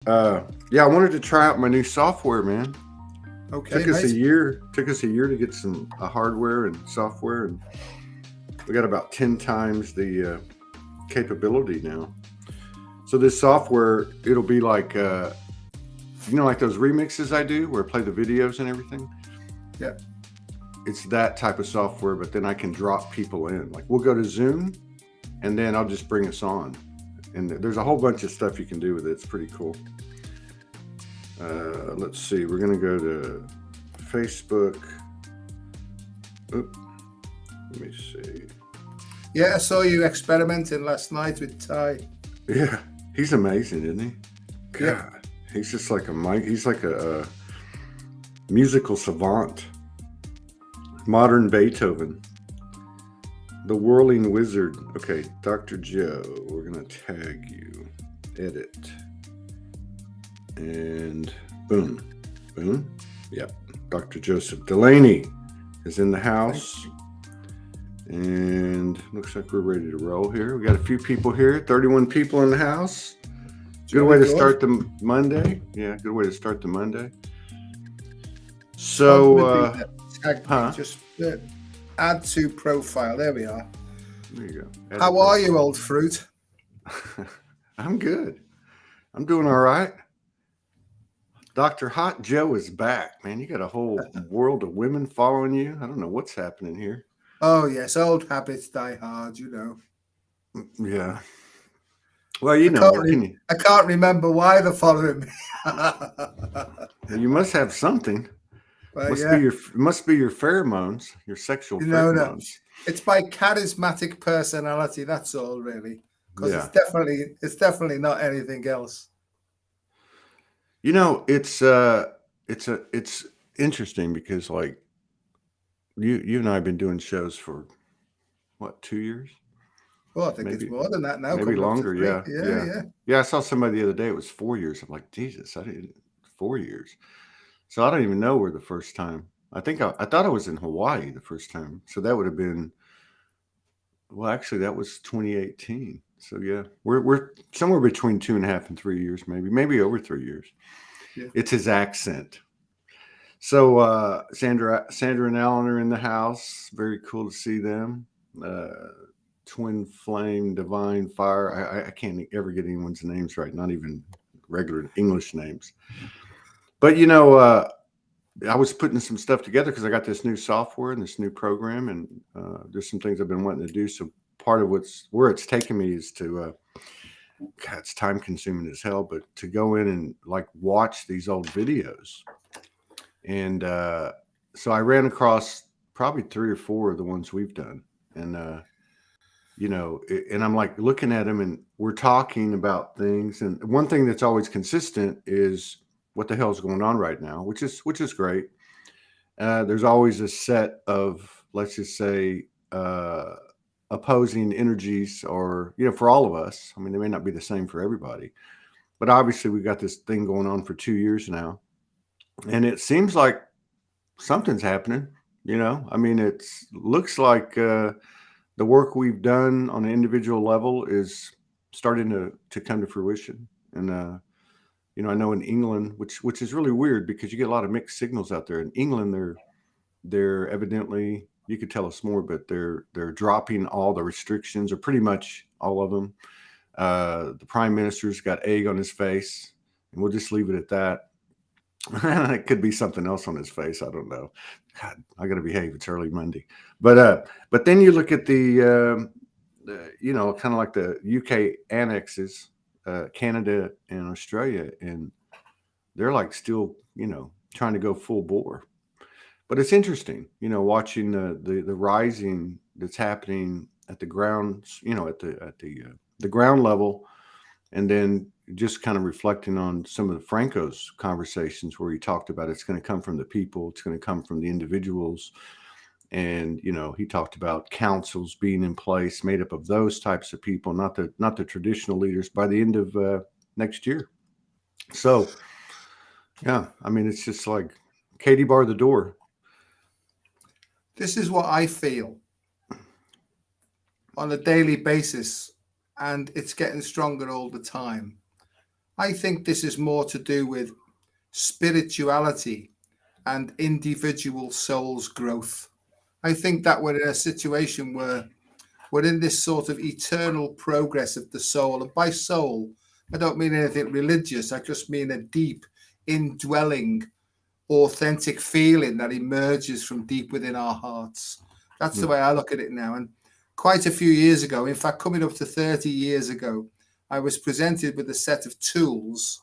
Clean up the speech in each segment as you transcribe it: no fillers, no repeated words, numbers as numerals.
Yeah, I wanted to try out my new software, man. Okay, Took us a mate. year. Took us a year to get some hardware and software, and we got about 10 times the capability now. So this software, it'll be like, like those remixes I do, where I play the videos and everything. Yeah. It's that type of software, but then I can drop people in. Like we'll go to Zoom, and then I'll just bring us on. And there's a whole bunch of stuff you can do with it. It's pretty cool. Let's see. We're gonna go to Facebook. Oop, let me see. Yeah, I saw you experimenting last night with Ty. Yeah, he's amazing, isn't he? God, Yeah. he's just like a mic. He's like a musical savant, modern Beethoven, the whirling wizard. Okay, Dr. Joe. We're gonna tag you. Edit. And boom, boom. Yep. Dr. Joseph Delaney is in the house. And looks like we're ready to roll here. We got a few people here, 31 people in the house. Good way to start the Monday. Yeah, good way to start the Monday. So, just add to profile. There we are. There you go. How are you, old fruit? I'm good. I'm doing all right. Dr. Hot Joe is back, man. You got a whole world of women following you. I don't know what's happening here. Oh, yes. Old habits die hard, you know. Yeah. Well, you know, I can't remember why they're following me. You must have something. Must be your pheromones, your sexual pheromones. No. It's my charismatic personality. That's all, really. Because it's definitely not anything else. You know, it's interesting because like you and I have been doing shows for what, 2 years? Well, I think it's more than that now. Maybe longer. Yeah. I saw somebody the other day. It was 4 years. I'm like, Jesus, I didn't 4 years. So I don't even know where the first time. I thought I was in Hawaii the first time. So that would have been. Well, actually, that was 2018. So yeah, we're somewhere between 2.5 and 3 years, maybe over 3 years. Yeah. It's his accent. So Sandra and Alan are in the house. Very cool to see them. Twin Flame, Divine Fire. I can't ever get anyone's names right, not even regular English names. But you know, I was putting some stuff together because I got this new software and this new program, and there's some things I've been wanting to do. So part of where it's taken me is to, God, it's time consuming as hell, but to go in and like watch these old videos. And so I ran across probably 3 or 4 of the ones we've done. And, and I'm like looking at them and we're talking about things. And one thing that's always consistent is what the hell's going on right now, which is great. There's always a set of, let's just say, opposing energies, or for all of us. I mean, they may not be the same for everybody, but obviously we got this thing going on for 2 years now, and it seems like something's happening. I mean, it looks like the work we've done on an individual level is starting to come to fruition. And I know in England, which is really weird because you get a lot of mixed signals out there. In England, they're evidently, you could tell us more, but they're dropping all the restrictions, or pretty much all of them. The prime minister's got egg on his face, and we'll just leave it at that. It could be something else on his face. I don't know. God, I got to behave. It's early Monday, but then you look at the kind of like the UK annexes, Canada and Australia, and they're like still, trying to go full bore. But it's interesting, watching the rising that's happening at the ground, at the ground level, and then just kind of reflecting on some of Franco's conversations where he talked about it's going to come from the people, it's going to come from the individuals, and he talked about councils being in place made up of those types of people, not the traditional leaders, by the end of next year. So yeah, I mean, it's just like Katie bar the door. This is what I feel on a daily basis, and it's getting stronger all the time. I think this is more to do with spirituality and individual souls growth. I think that we're in a situation where we're in this sort of eternal progress of the soul. And by soul, I don't mean anything religious. I just mean a deep, indwelling, authentic feeling that emerges from deep within our hearts. That's the way I look at it now. And quite a few years ago, in fact, coming up to 30 years ago, I was presented with a set of tools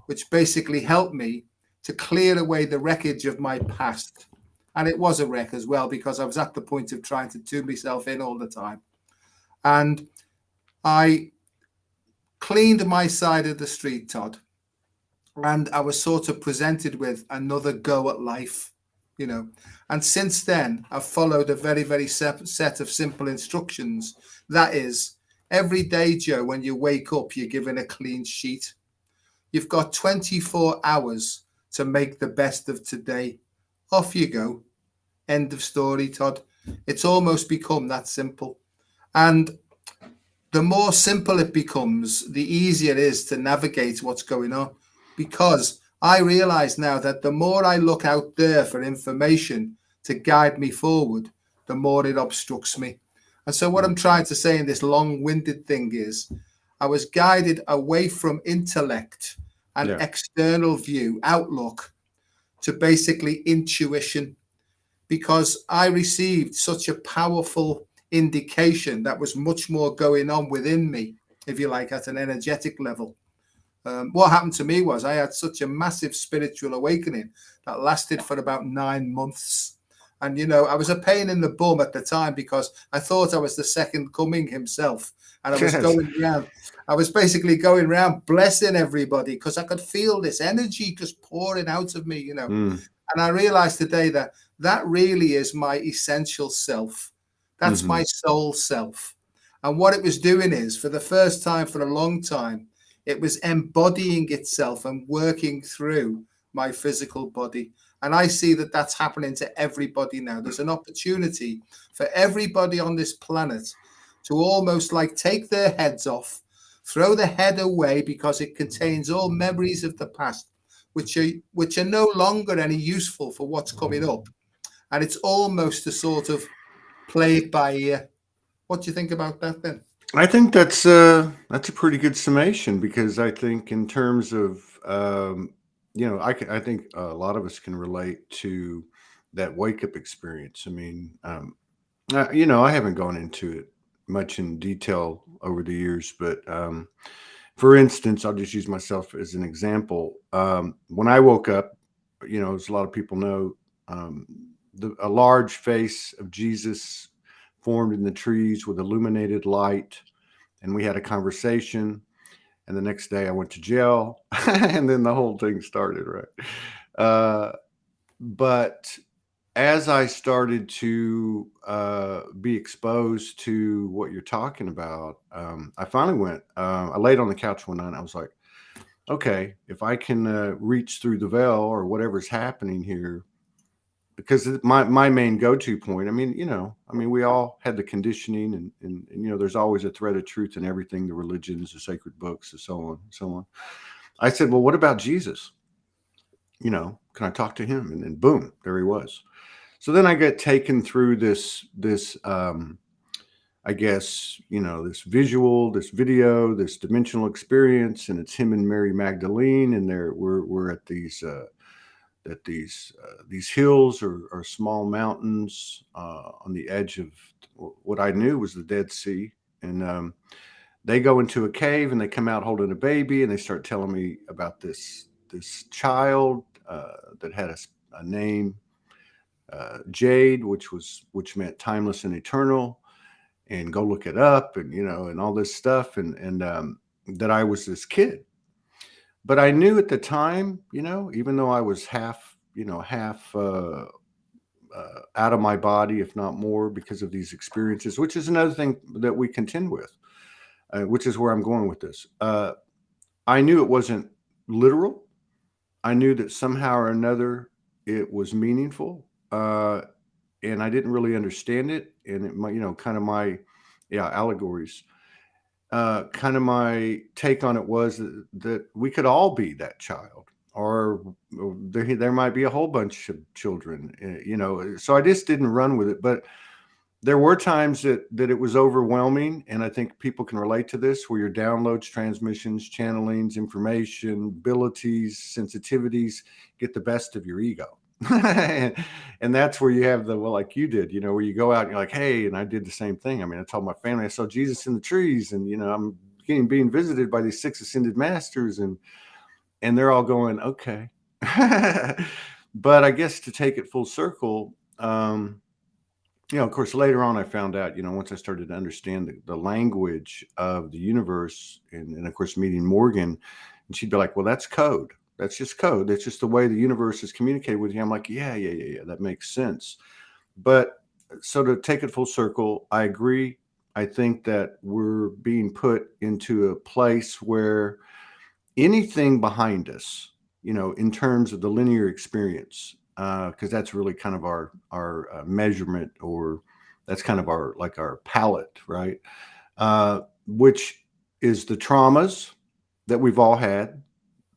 which basically helped me to clear away the wreckage of my past. And it was a wreck as well, because I was at the point of trying to tune myself in all the time. And I cleaned my side of the street, Todd. And I was sort of presented with another go at life, you know. And since then, I've followed a very, very set of simple instructions. That is, every day, Joe, when you wake up, you're given a clean sheet. You've got 24 hours to make the best of today. Off you go. End of story, Todd. It's almost become that simple. And the more simple it becomes, the easier it is to navigate what's going on. Because I realize now that the more I look out there for information to guide me forward, the more it obstructs me. And so what I'm trying to say in this long-winded thing is, I was guided away from intellect and external view, outlook, to basically intuition, because I received such a powerful indication that was much more going on within me, if you like, at an energetic level. What happened to me was I had such a massive spiritual awakening that lasted for about 9 months. And, you know, I was a pain in the bum at the time because I thought I was the second coming himself. And I was going around, I was basically going around blessing everybody because I could feel this energy just pouring out of me, you know. And I realized today that that really is my essential self. That's my soul self. And what it was doing is, for the first time for a long time, it was embodying itself and working through my physical body. And I see that that's happening to everybody now. There's an opportunity for everybody on this planet to almost like take their heads off, throw the head away because it contains all memories of the past, which are no longer any useful for what's coming up. And it's almost a sort of play it by ear. What do you think about that then? I think that's a pretty good summation, because I think in terms of I think a lot of us can relate to that wake up experience. I mean, I haven't gone into it much in detail over the years, but for instance, I'll just use myself as an example. When I woke up, as a lot of people know, a large face of Jesus formed in the trees with illuminated light, and we had a conversation. And the next day I went to jail, and then the whole thing started, right? But as I started to be exposed to what you're talking about, I finally went. I laid on the couch one night, and I was like, okay, if I can reach through the veil or whatever's happening here, because my main go-to point, we all had the conditioning, and there's always a thread of truth in everything, the religions, the sacred books, and so on and so on. I said, well, what about Jesus? Can I talk to him? And then boom, there he was. So then I get taken through this I guess, this visual, this video, this dimensional experience, and it's him and Mary Magdalene, and we're at these hills or small mountains on the edge of what I knew was the Dead Sea. And they go into a cave, and they come out holding a baby, and they start telling me about this child that had a name, Jade, which meant timeless and eternal, and go look it up, and all this stuff, and that I was this kid. But I knew at the time, even though I was half out of my body, if not more, because of these experiences, which is another thing that we contend with, which is where I'm going with this. I knew it wasn't literal. I knew that somehow or another it was meaningful, and I didn't really understand it. And it, kind of my allegories. kind of my take on it was that we could all be that child, or there might be a whole bunch of children, you know. So I just didn't run with it. But there were times that it was overwhelming, and I think people can relate to this, where your downloads, transmissions, channelings, information, abilities, sensitivities get the best of your ego. And that's where you have the, well, like you did, you know, where you go out and you're like, hey, and I did the same thing. I mean, I told my family I saw Jesus in the trees, and you know, I'm being visited by these 6 ascended masters, and they're all going, okay. But I guess to take it full circle, you know, of course, later on, I found out, you know, once I started to understand the language of the universe, and of course, meeting Morgan, and she'd be like, well, that's code. That's just code. That's just the way the universe is communicating with you. I'm like, yeah, that makes sense. But so to take it full circle, I agree. I think that we're being put into a place where anything behind us, you know, in terms of the linear experience, because that's really kind of our measurement, or that's kind of our, like, our palette, right? Which is the traumas that we've all had.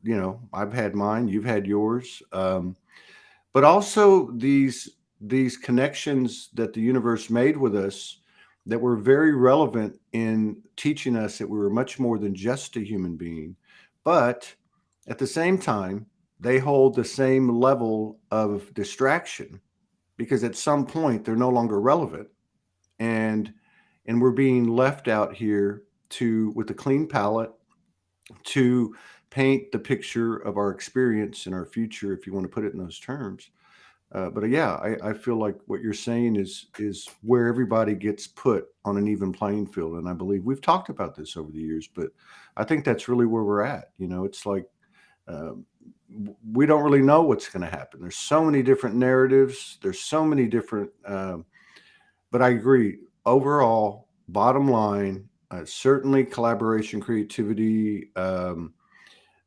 You know, I've had mine, you've had yours, but also these connections that the universe made with us that were very relevant in teaching us that we were much more than just a human being. But at the same time, they hold the same level of distraction, because at some point they're no longer relevant, and we're being left out here to, with a clean palette, to paint the picture of our experience and our future, if you want to put it in those terms. But yeah, I feel like what you're saying is where everybody gets put on an even playing field, and I believe we've talked about this over the years, but I think that's really where we're at. You know, it's like, we don't really know what's going to happen. There's so many different narratives. There's so many different. But I agree. Overall, bottom line, certainly collaboration, creativity.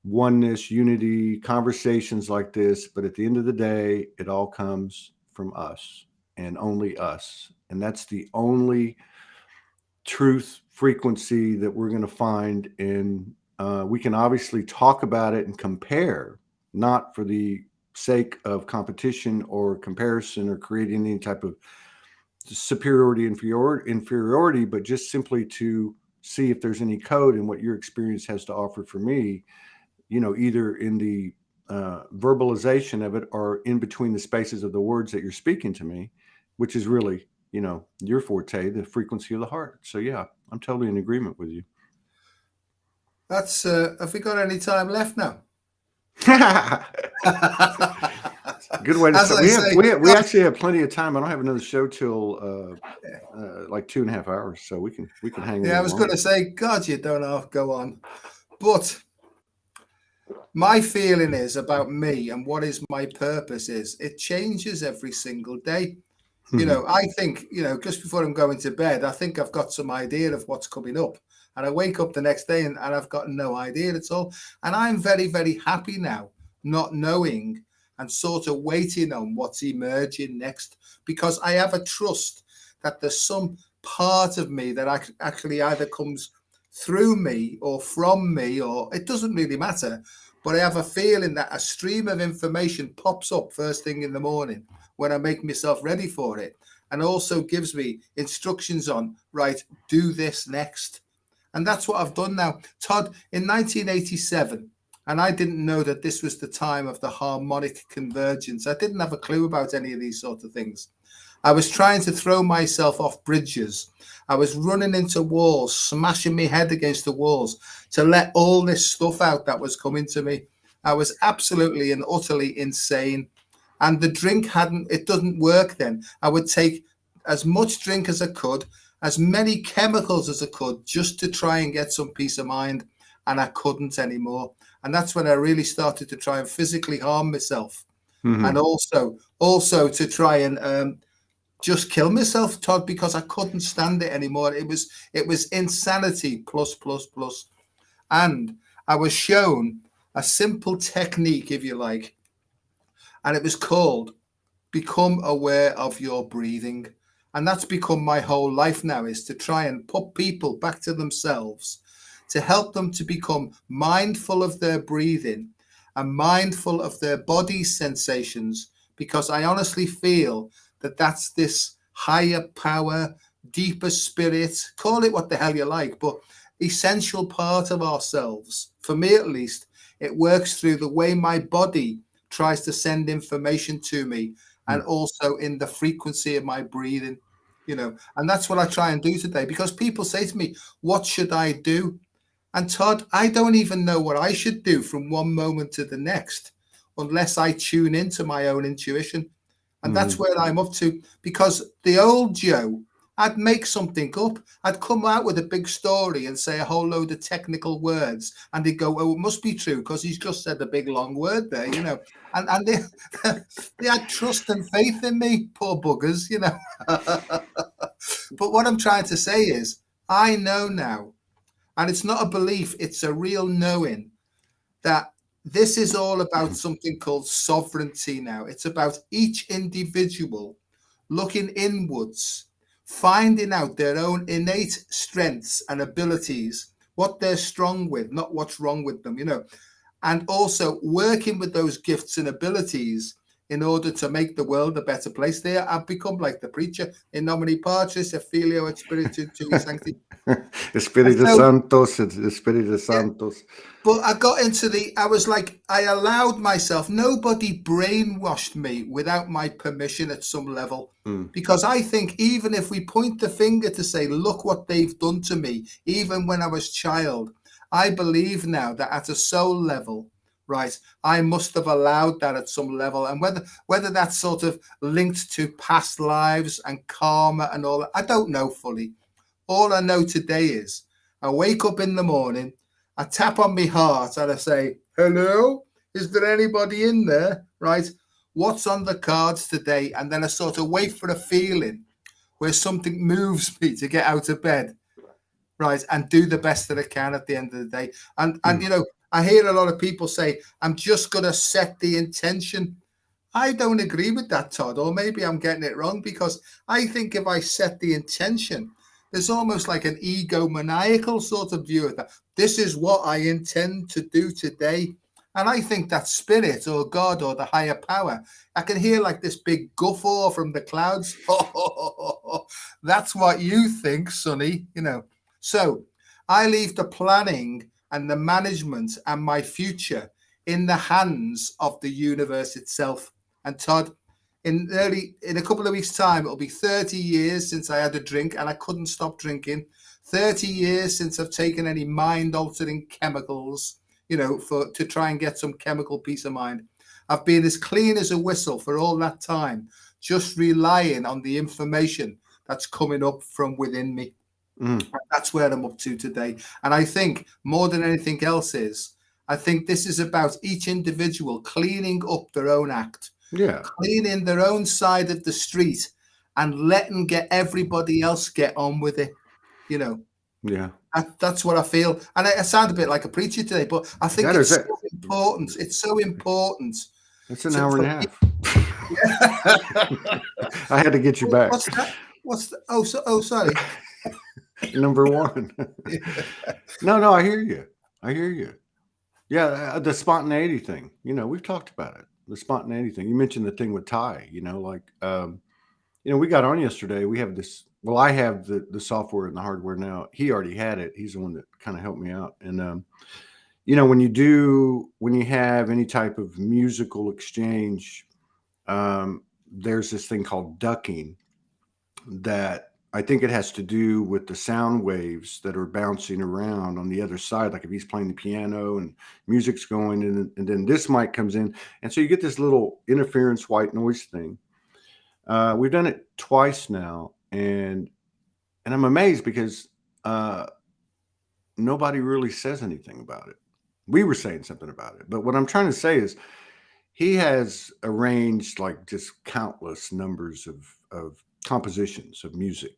Oneness, unity, conversations like this. But at the end of the day, it all comes from us and only us. And that's the only truth frequency that we're going to find. And we can obviously talk about it and compare, not for the sake of competition or comparison or creating any type of superiority, inferiority, but just simply to see if there's any code in what your experience has to offer for me, you know, either in the verbalization of it, or in between the spaces of the words that you're speaking to me, which is really, you know, your forte, the frequency of the heart. So yeah, I'm totally in agreement with you. That's have we got any time left now? Good way to As start. I say, We actually have plenty of time. I don't have another show till like 2.5 hours, so we can hang. yeah, I was going to say, God, you don't have to go on, but my feeling is about me and what is my purpose is it changes every single day. You know, I think, you know, just before I'm going to bed, I think I've got some idea of what's coming up. And I wake up the next day and I've got no idea at all. And I'm very, very happy now, not knowing and sort of waiting on what's emerging next, because I have a trust that there's some part of me that actually either comes through me or from me, or it doesn't really matter. But I have a feeling that a stream of information pops up first thing in the morning when I make myself ready for it, and also gives me instructions on, right, do this next. And that's what I've done now. Todd, in 1987, and I didn't know that this was the time of the harmonic convergence. I didn't have a clue about any of these sorts of things. I was trying to throw myself off bridges. I was running into walls, smashing my head against the walls to let all this stuff out that was coming to me. I was absolutely and utterly insane. And the drink it doesn't work then. I would take as much drink as I could, as many chemicals as I could, just to try and get some peace of mind. And I couldn't anymore. And that's when I really started to try and physically harm myself. And also to try and just kill myself, Todd, because I couldn't stand it anymore. It was insanity plus. And I was shown a simple technique, if you like, and it was called become aware of your breathing. And that's become my whole life now, is to try and put people back to themselves, to help them to become mindful of their breathing and mindful of their body sensations, because I honestly feel that that's this higher power, deeper spirit, call it what the hell you like, but essential part of ourselves. For me, at least, it works through the way my body tries to send information to me, and also in the frequency of my breathing, and that's what I try and do today, because people say to me, what should I do? And Todd, I don't even know what I should do from one moment to the next unless I tune into my own intuition. And that's where I'm up to, because the old Joe, I'd make something up. I'd come out with a big story and say a whole load of technical words, and they'd go, oh, it must be true because he's just said a big long word there, and they, they had trust and faith in me, poor buggers, But what I'm trying to say is, I know now, and it's not a belief, it's a real knowing, that this is all about something called sovereignty now. It's about each individual looking inwards, finding out their own innate strengths and abilities, what they're strong with, not what's wrong with them, and also working with those gifts and abilities in order to make the world a better place. There, I've become like the preacher, in nomine Patris et Filio et Spiritus Sancti. Espiritu Santos, Espiritu Santos. But I was like, I allowed myself, nobody brainwashed me without my permission at some level. Because I think even if we point the finger to say, look what they've done to me, even when I was child, I believe now that at a soul level, right, I must have allowed that at some level. And whether that's sort of linked to past lives and karma and all that, I don't know fully. All I know today is I wake up in the morning, I tap on my heart and I say, hello, is there anybody in there? Right? What's on the cards today? And then I sort of wait for a feeling where something moves me to get out of bed, right, and do the best that I can at the end of the day. And I hear a lot of people say, I'm just going to set the intention. I don't agree with that, Todd, or maybe I'm getting it wrong, because I think if I set the intention, there's almost like an egomaniacal sort of view of that. This is what I intend to do today. And I think that spirit or God or the higher power, I can hear like this big guffaw from the clouds. That's what you think, Sonny, So I leave the planning and the management and my future in the hands of the universe itself. And Todd, in a couple of weeks' time, it'll be 30 years since I had a drink and I couldn't stop drinking. 30 years since I've taken any mind-altering chemicals, to try and get some chemical peace of mind. I've been as clean as a whistle for all that time, just relying on the information that's coming up from within me. That's where I'm up to today. And I think more than anything else I think this is about each individual cleaning up their own act. Yeah. Cleaning their own side of the street and letting everybody else get on with it, Yeah. That's what I feel. And I sound a bit like a preacher today, but I think it's so important. It's so important. It's an hour and a half. I had to get you back. What's that? Oh, sorry. Number one. No, I hear you. Yeah, the spontaneity thing. We've talked about it. The spontaneity thing. You mentioned the thing with Ty. We got on yesterday. We have this. Well, I have the software and the hardware now. He already had it. He's the one that kind of helped me out. And when you have any type of musical exchange, there's this thing called ducking that I think it has to do with the sound waves that are bouncing around on the other side. Like if he's playing the piano and music's going, and then this mic comes in, and so you get this little interference white noise thing. We've done it twice now, and I'm amazed because nobody really says anything about it. We were saying something about it, but what I'm trying to say is he has arranged like just countless numbers of compositions of music,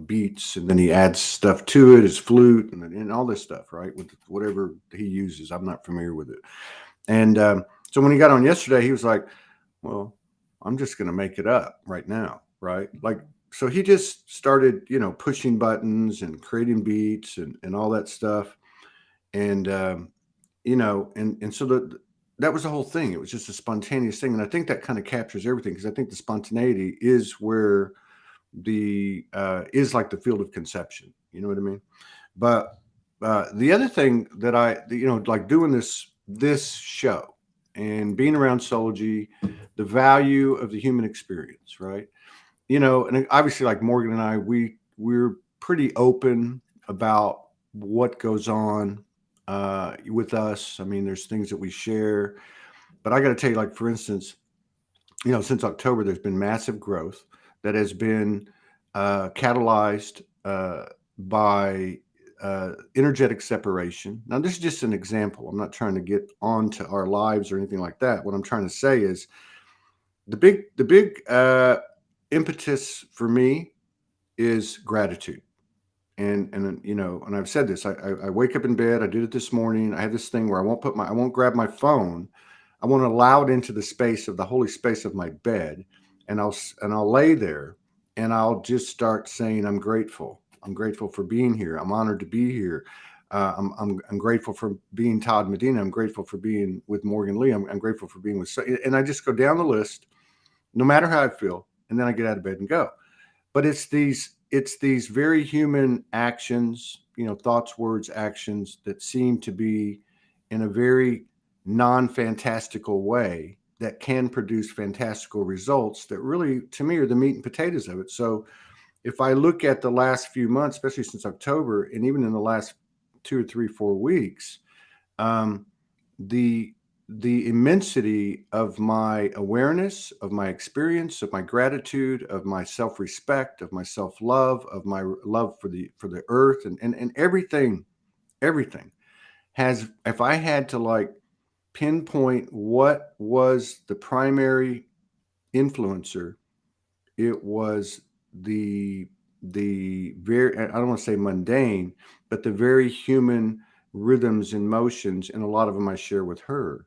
beats, and then he adds stuff to it, his flute and all this stuff, right? With whatever he uses. I'm not familiar with it. And so when he got on yesterday, he was like, well, I'm just going to make it up right now, right? Like so he just started, pushing buttons and creating beats and all that stuff. And, and so that was the whole thing. It was just a spontaneous thing. And I think that kind of captures everything, because I think the spontaneity is where is like the field of conception. You know what I mean? But the other thing that like doing this show and being around Soulogy, the value of the human experience, right? And obviously, like Morgan and I, we're pretty open about what goes on with us. I mean, there's things that we share, but I got to tell you, like, for instance, since October, there's been massive growth that has been catalyzed by energetic separation. Now, this is just an example. I'm not trying to get onto our lives or anything like that. What I'm trying to say is the big impetus for me is gratitude. And I've said this. I wake up in bed. I did it this morning. I have this thing where I won't grab my phone. I want to allow it into the space of the holy space of my bed, and I'll lay there, and I'll just start saying, I'm grateful. I'm grateful for being here. I'm honored to be here. I'm grateful for being Todd Medina. I'm grateful for being with Morgan Lee. I'm grateful for being with, and I just go down the list, no matter how I feel, and then I get out of bed and go. But it's these very human actions, thoughts, words, actions that seem to be in a very non-fantastical way that can produce fantastical results that really, to me, are the meat and potatoes of it. So if I look at the last few months, especially since October, and even in the last 2 or 3, 4 weeks, the immensity of my awareness, of my experience, of my gratitude, of my self-respect, of my self-love, of my love for the earth, and everything has, if I had to like pinpoint what was the primary influencer, it was the very, I don't want to say mundane, but the very human rhythms and motions, and a lot of them I share with her.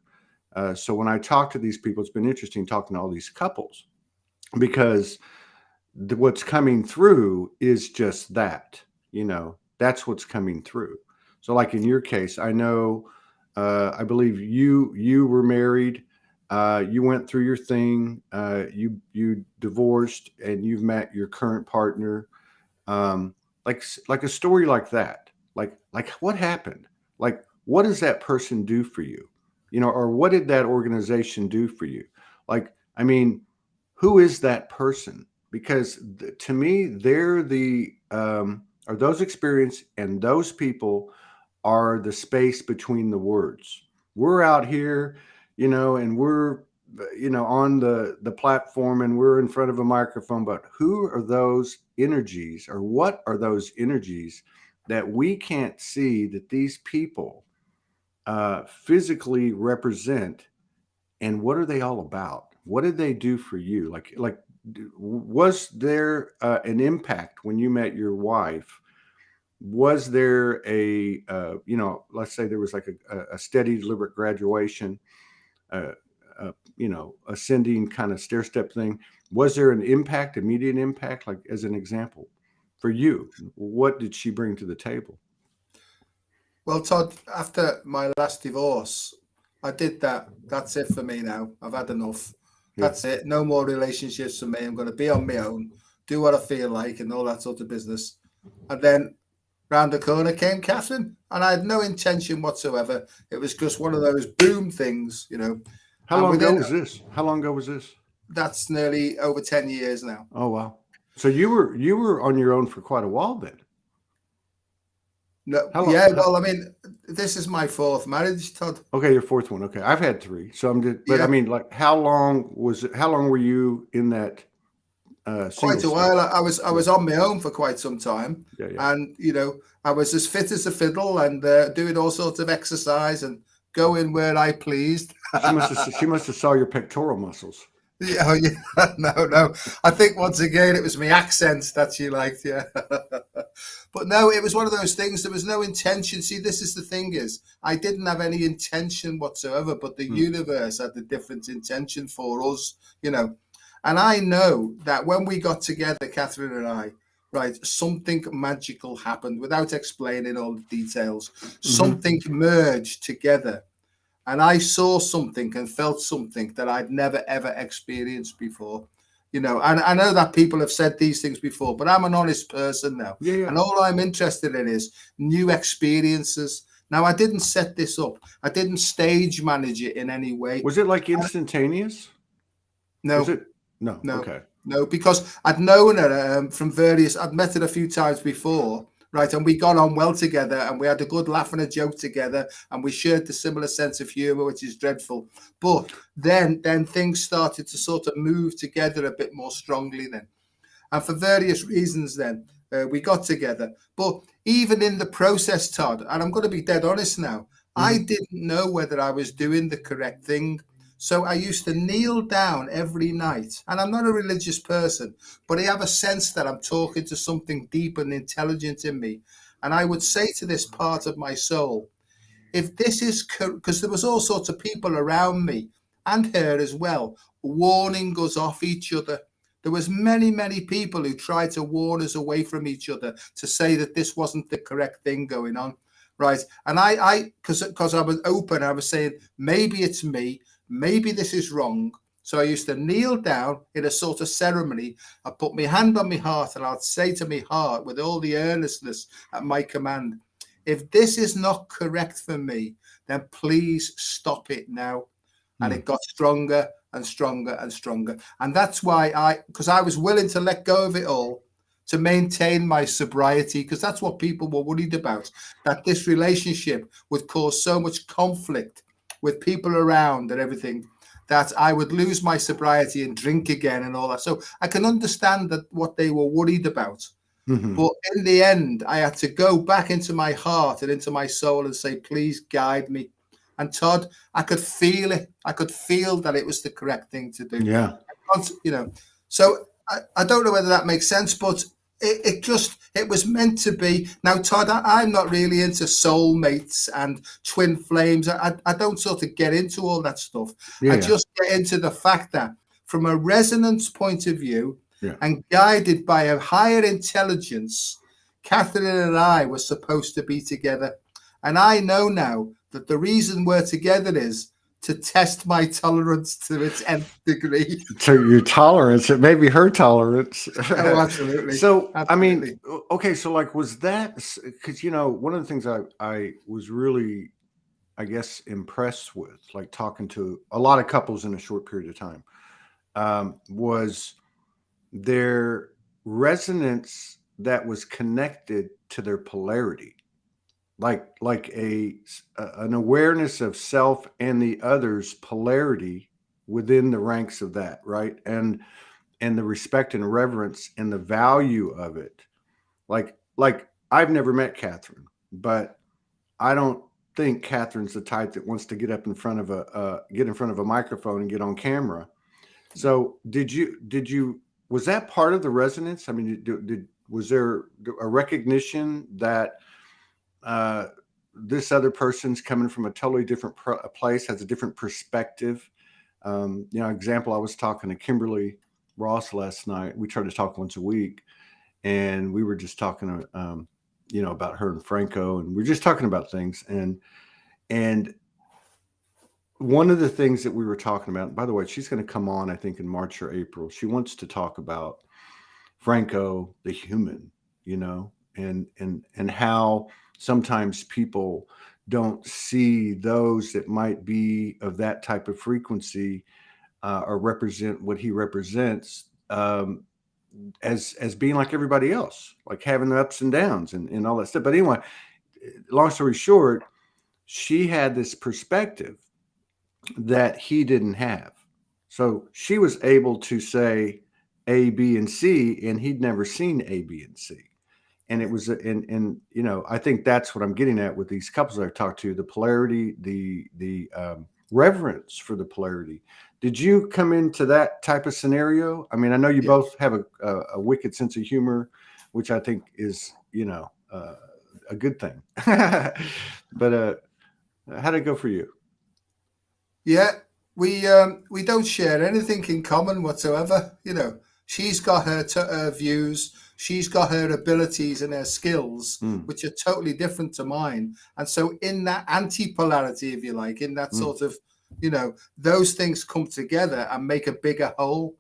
So when I talk to these people, it's been interesting talking to all these couples, because what's coming through is just that, that's what's coming through. So like in your case, I know, I believe you were married, you went through your thing, you divorced, and you've met your current partner. Like a story like that, like what happened? Like, what does that person do for you? Or what did that organization do for you? Like, I mean, who is that person? Because to me, they're are those experience, and those people are the space between the words. We're out here, and we're, on the platform, and we're in front of a microphone, but who are those energies, or what are those energies that we can't see, that these people physically represent, and what are they all about? What did they do for you? Like, was there an impact when you met your wife? Was there a, let's say there was like a steady, deliberate graduation, uh, ascending kind of stair step thing? Was there an impact, immediate impact? Like, as an example, for you, what did she bring to the table? Well, Todd, after my last divorce, I did that. That's it for me now. I've had enough. Yeah. That's it. No more relationships for me. I'm going to be on my own, do what I feel like, and all that sort of business. And then round the corner came Catherine, and I had no intention whatsoever. It was just one of those boom things, How long ago was this? How long ago was this? That's nearly over 10 years now. Oh, wow. So you were on your own for quite a while then. No, well, I mean, this is my 4th marriage, Todd. Okay, your 4th one. Okay, I've had 3, so I'm just. But yeah. I mean, like, how long was it? How long were you in that? Quite a while. I was on my own for quite some time, and I was as fit as a fiddle, and doing all sorts of exercise and going where I pleased. She must have saw your pectoral muscles. Yeah, no. I think once again it was my accent that she liked. Yeah, but no, it was one of those things. There was no intention. See, this is the thing: is I didn't have any intention whatsoever, but the universe had a different intention for us. And I know that when we got together, Catherine and I, right, something magical happened without explaining all the details. Something merged together. And I saw something and felt something that I'd never, ever experienced before. And I know that people have said these things before, but I'm an honest person now. Yeah, yeah. And all I'm interested in is new experiences. Now, I didn't set this up. I didn't stage manage it in any way. Was it like instantaneous? Was No, it? No. no, Okay. no, because I'd known her from various, I'd met her a few times before, right? And we got on well together and we had a good laugh and a joke together and we shared the similar sense of humor, which is dreadful. But then things started to sort of move together a bit more strongly then. And for various reasons then, we got together. But even in the process, Todd, and I'm going to be dead honest now, I didn't know whether I was doing the correct thing. So I used to kneel down every night. And I'm not a religious person, but I have a sense that I'm talking to something deep and intelligent in me. And I would say to this part of my soul, if this is, because there was all sorts of people around me and her as well, warning us off each other. There was many people who tried to warn us away from each other, to say that this wasn't the correct thing going on, right? And because I was open, I was saying, maybe it's me, maybe this is wrong. So I used to kneel down in a sort of ceremony. I put my hand on my heart and I'd say to my heart with all the earnestness at my command, if this is not correct for me, then please stop it now. And it got stronger and stronger and stronger. And that's why because I was willing to let go of it all to maintain my sobriety, because that's what people were worried about, that this relationship would cause so much conflict with people around and everything, that I would lose my sobriety and drink again and all that. So I can understand that what they were worried about. But in the end, I had to go back into my heart and into my soul and say, please guide me. And Todd, I could feel it. I could feel that it was the correct thing to do. Yeah. So I don't know whether that makes sense, but it was meant to be. Now, Todd, I'm not really into soulmates and twin flames. I don't sort of get into all that stuff. Yeah, I just get into the fact that from a resonance point of view, and guided by a higher intelligence, Catherine and I were supposed to be together. And I know now that the reason we're together is to test my tolerance to its nth degree. To your tolerance, it may be her tolerance. Oh, absolutely. So, absolutely. I mean, okay, so like, was that, because, one of the things I was really, I guess, impressed with, like talking to a lot of couples in a short period of time, was their resonance that was connected to their polarity, like an awareness of self and the other's polarity within the ranks of that, right? And the respect and reverence and the value of it. Like I've never met Catherine, but I don't think Catherine's the type that wants to get up in front of a microphone and get on camera. So did you was that part of the resonance? I mean, was there a recognition that this other person's coming from a totally different place, has a different perspective? Example, I was talking to Kimberly Ross last night. We try to talk once a week, and we were just talking, about her and Franco, and we're just talking about things. And one of the things that we were talking about, by the way, she's going to come on, I think, in March or April. She wants to talk about Franco, the human, and how sometimes people don't see those that might be of that type of frequency or represent what he represents as being like everybody else, like having the ups and downs and all that stuff. But anyway, long story short, she had this perspective that he didn't have. So she was able to say A, B, and C, and he'd never seen A, B, and C. And it was, and I think that's what I'm getting at with these couples I've talked to, the polarity, the reverence for the polarity. Did you come into that type of scenario? I mean, I know you both have a wicked sense of humor, which I think is, a good thing. But how did it go for you? Yeah, we don't share anything in common whatsoever. She's got her views, she's got her abilities and her skills, which are totally different to mine. And so, in that anti-polarity, if you like, in that sort of, those things come together and make a bigger whole.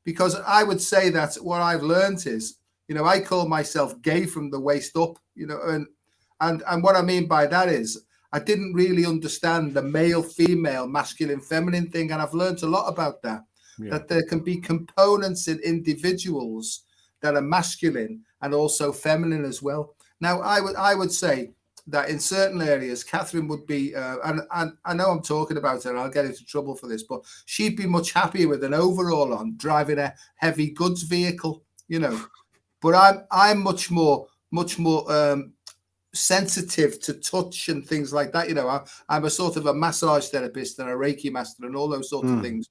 Because I would say that what I've learned is, I call myself gay from the waist up. And what I mean by that is, I didn't really understand the male, female, masculine, feminine thing. And I've learned a lot about that, that there can be components in individuals that are masculine and also feminine as well. Now, I would say that in certain areas, Catherine would be, and I know I'm talking about her, and I'll get into trouble for this, but she'd be much happier with an overall on driving a heavy goods vehicle, But I'm much more sensitive to touch and things like that. I'm a sort of a massage therapist and a Reiki master and all those sorts of things.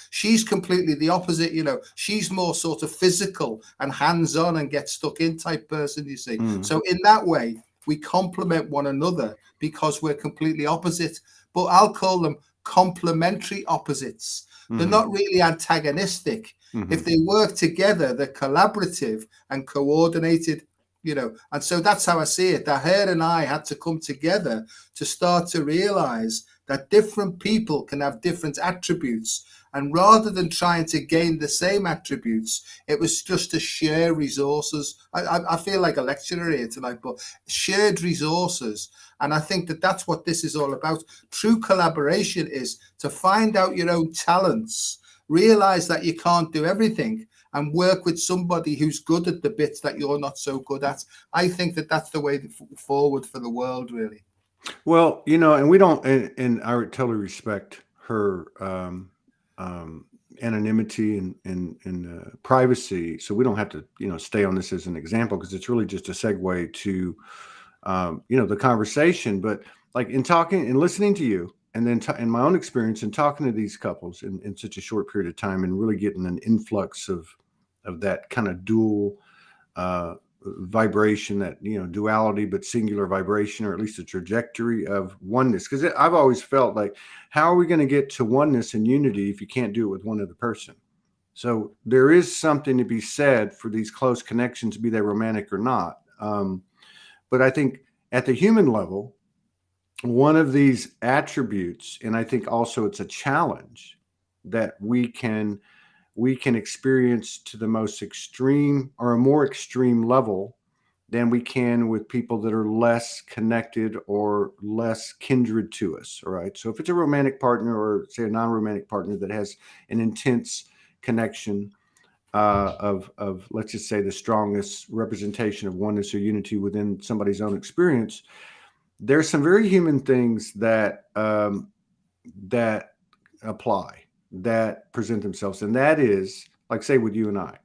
She's completely the opposite. She's more sort of physical and hands-on and get stuck in type person, you see. So in that way, we complement one another because we're completely opposite, but I'll call them complementary opposites. They're not really antagonistic. If they work together, they're collaborative and coordinated. And so that's how I see it, that her and I had to come together to start to realize that different people can have different attributes. And rather than trying to gain the same attributes, it was just to share resources. I feel like a lecturer here tonight, but shared resources. And I think that that's what this is all about. True collaboration is to find out your own talents, realize that you can't do everything, and work with somebody who's good at the bits that you're not so good at. I think that that's the way forward for the world, really. Well, and we don't, and I totally respect her anonymity and privacy. So we don't have to, stay on this as an example, because it's really just a segue to, the conversation. But like in talking and listening to you, and then in my own experience and talking to these couples in such a short period of time, and really getting an influx of that kind of dual vibration, that duality but singular vibration, or at least a trajectory of oneness. Because I've always felt like, how are we going to get to oneness and unity if you can't do it with one other person? So there is something to be said for these close connections, be they romantic or not. But I think at the human level, one of these attributes, and I think also it's a challenge that we can experience to the most extreme, or a more extreme level, than we can with people that are less connected or less kindred to us. All right. So if it's a romantic partner, or say a non-romantic partner that has an intense connection of let's just say the strongest representation of oneness or unity within somebody's own experience, there's some very human things that that apply, that present themselves. And that is, like, say with you and I,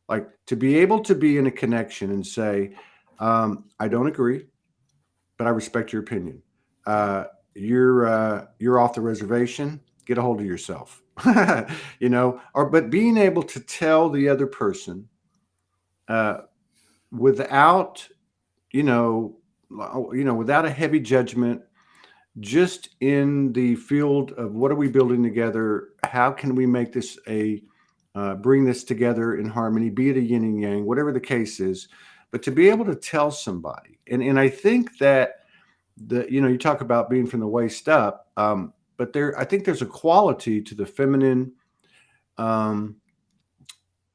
like, to be able to be in a connection and say, I don't agree, but I respect your opinion. You're off the reservation. Get a hold of yourself. But being able to tell the other person without, without a heavy judgment, just in the field of what are we building together? How can we make this bring this together in harmony, be it a yin and yang, whatever the case is, but to be able to tell somebody. And I think that you talk about being from the waist up, but I think there's a quality to the feminine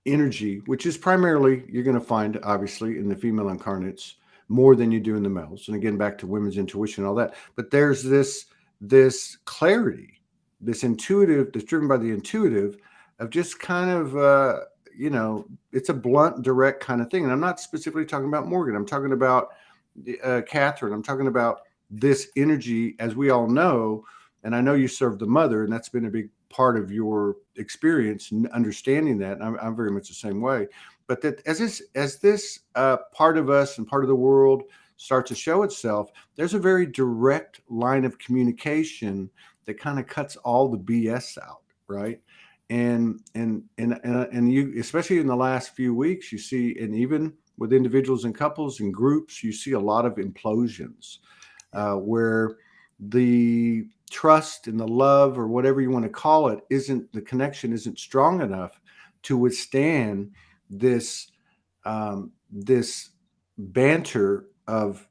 energy, which is primarily, you're going to find obviously in the female incarnates more than you do in the males. And again, back to women's intuition and all that. But there's this clarity, this intuitive, that's driven by the intuitive, of just kind of, it's a blunt, direct kind of thing. And I'm not specifically talking about Morgan. I'm talking about Catherine. I'm talking about this energy, as we all know. And I know you served the mother, and that's been a big part of your experience, understanding that. And I'm very much the same way. But that as this part of us and part of the world starts to show itself, there's a very direct line of communication that kind of cuts all the BS out, right? And you, especially in the last few weeks, you see, and even with individuals and couples and groups, you see a lot of implosions where the trust and the love, or whatever you want to call it, the connection isn't strong enough to withstand this banter of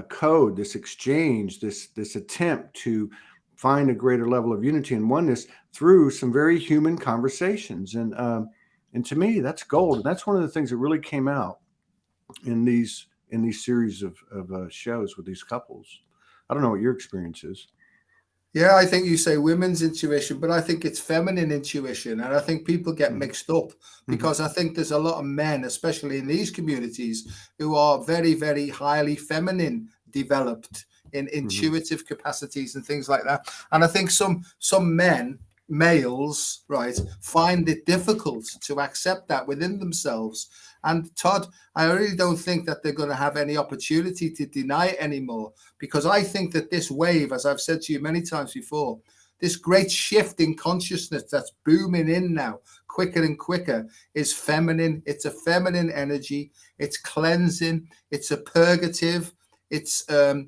code, this exchange, this attempt to find a greater level of unity and oneness through some very human conversations. And to me, that's gold. And that's one of the things that really came out in these series of shows with these couples. I don't know what your experience is. Yeah, I think you say women's intuition, but I think it's feminine intuition. And I think people get mixed up because I think there's a lot of men, especially in these communities, who are very, very highly feminine developed in intuitive capacities and things like that. And I think some males, right, find it difficult to accept that within themselves. And Todd, I really don't think that they're going to have any opportunity to deny it anymore, because I think that this wave, as I've said to you many times before, this great shift in consciousness that's booming in now, quicker and quicker, is feminine. It's a feminine energy. It's cleansing. It's a purgative. It's a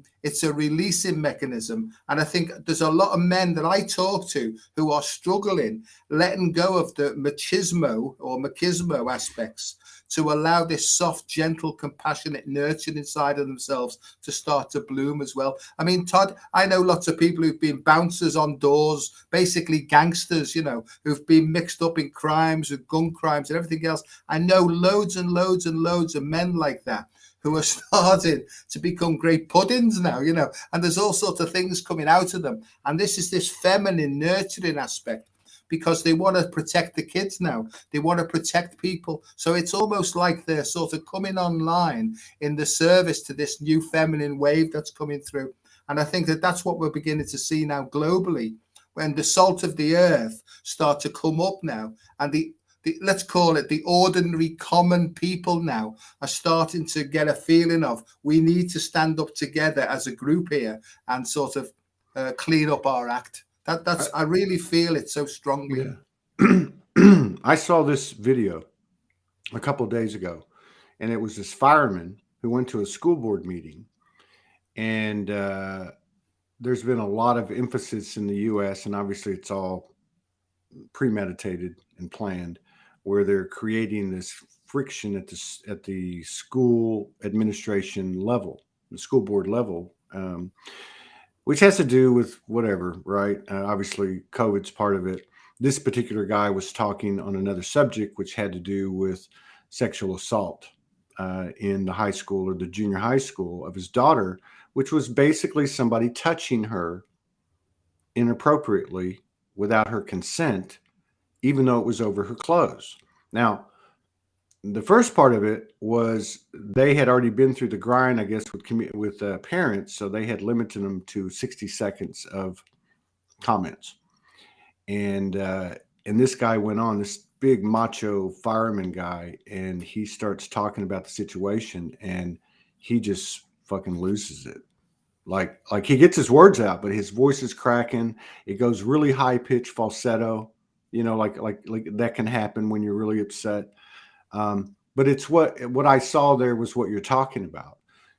releasing mechanism. And I think there's a lot of men that I talk to who are struggling, letting go of the machismo or machismo aspects to allow this soft, gentle, compassionate, nurturing inside of themselves to start to bloom as well. I mean, Todd, I know lots of people who've been bouncers on doors, basically gangsters, who've been mixed up in crimes, with gun crimes and everything else. I know loads and loads and loads of men like that who are starting to become great puddings now, and there's all sorts of things coming out of them. And this is this feminine nurturing aspect, because they want to protect the kids now. They want to protect people. So it's almost like they're sort of coming online in the service to this new feminine wave that's coming through. And I think that that's what we're beginning to see now globally, when the salt of the earth start to come up now, and let's call it the ordinary common people now are starting to get a feeling of, we need to stand up together as a group here and sort of clean up our act. I really feel it so strongly. Yeah. I saw this video a couple of days ago, and it was this fireman who went to a school board meeting, and there's been a lot of emphasis in the U.S., and obviously it's all premeditated and planned, where they're creating this friction at the school administration level, the school board level, which has to do with whatever, right? Obviously, COVID's part of it. This particular guy was talking on another subject, which had to do with sexual assault in the high school or the junior high school of his daughter, which was basically somebody touching her inappropriately without her consent, even though it was over her clothes. Now, the first part of it was they had already been through the grind, I guess, with parents, so they had limited them to 60 seconds of comments. And this guy went on, this big macho fireman guy, and he starts talking about the situation, and he just fucking loses it. Like he gets his words out, but his voice is cracking. It goes really high pitched falsetto, like that can happen when you're really upset. But it's what I saw there was what you're talking about.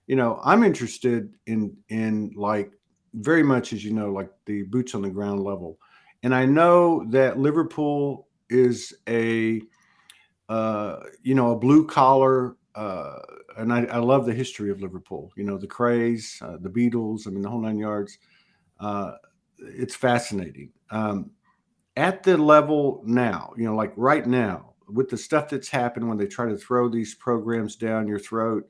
I'm interested in like very much, as like the boots on the ground level. And I know that Liverpool is a blue collar, and I love the history of Liverpool. The Craze, the Beatles. I mean, the whole nine yards. It's fascinating. At the level now, like right now, with the stuff that's happened when they try to throw these programs down your throat.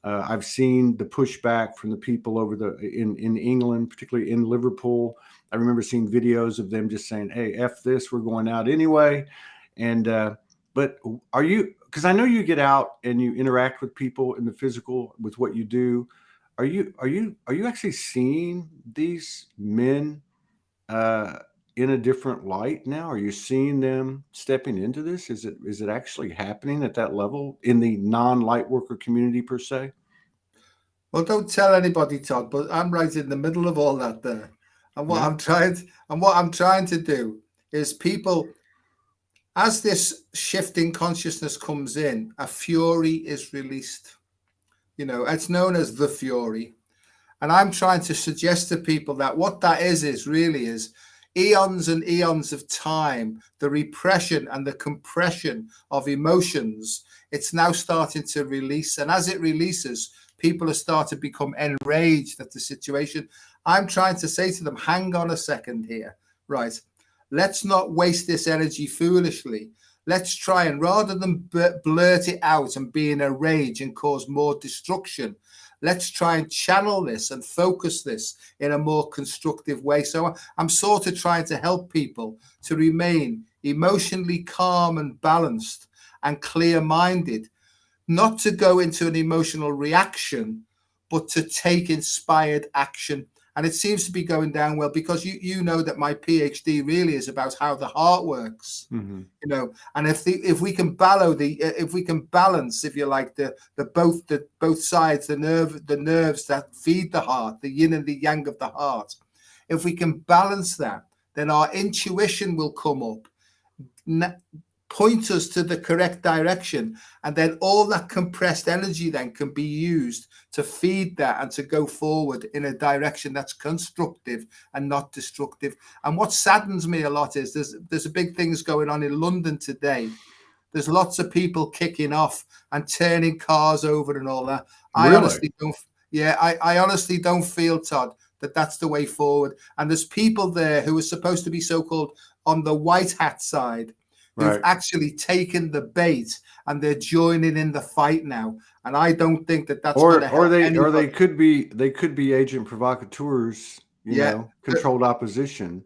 I've seen the pushback from the people over in England, particularly in Liverpool. I remember seeing videos of them just saying, "Hey, F this, we're going out anyway." And but are you? Because I know you get out and you interact with people in the physical with what you do. Are you actually seeing these men in a different light now? Are you seeing them stepping into this? Is it actually happening at that level in the non-light worker community per se? Well, don't tell anybody, Todd, but I'm right in the middle of all that there. And what I'm trying to do is, people, as this shifting consciousness comes in, a fury is released. It's known as the fury. And I'm trying to suggest to people that what that is really is eons and eons of time, the repression and the compression of emotions. It's now starting to release. And as it releases, people are starting to become enraged at the situation. I'm trying to say to them, hang on a second here, right? Let's not waste this energy foolishly. Let's try and, rather than blurt it out and be in a rage and cause more destruction, let's try and channel this and focus this in a more constructive way. So I'm sort of trying to help people to remain emotionally calm and balanced and clear-minded, not to go into an emotional reaction, but to take inspired action. And it seems to be going down well, because you know that my PhD really is about how the heart works. Mm-hmm. You know, and if we can balance, if you like, the both sides, the nerves that feed the heart, the yin and the yang of the heart, if we can balance that, then our intuition will come up, point us to the correct direction, and then all that compressed energy then can be used to feed that and to go forward in a direction that's constructive and not destructive. And what saddens me a lot is there's a big things going on in London today. There's lots of people kicking off and turning cars over and all that. I honestly don't feel, Todd, that that's the way forward. And there's people there who are supposed to be so-called on the white hat side, who've actually taken the bait, and they're joining in the fight now. And I don't think that that's going to help anybody. Or they could be agent provocateurs, controlled opposition.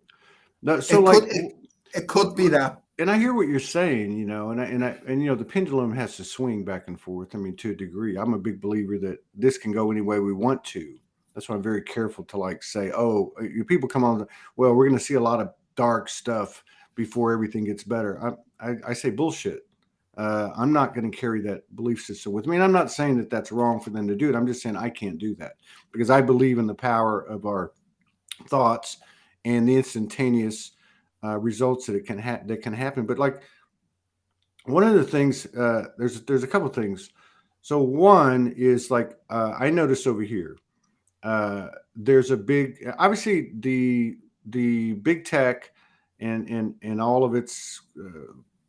No, so it could be that. And I hear what you're saying, and the pendulum has to swing back and forth. I mean, to a degree, I'm a big believer that this can go any way we want to. That's why I'm very careful to say, oh, people come on, well, we're going to see a lot of dark stuff before everything gets better. I say bullshit. I'm not going to carry that belief system with me. And I'm not saying that that's wrong for them to do it. I'm just saying I can't do that, because I believe in the power of our thoughts and the instantaneous results that that can happen. But like, one of the things, there's a couple of things. So one is like, I noticed over here, there's a big, obviously the big tech and all of its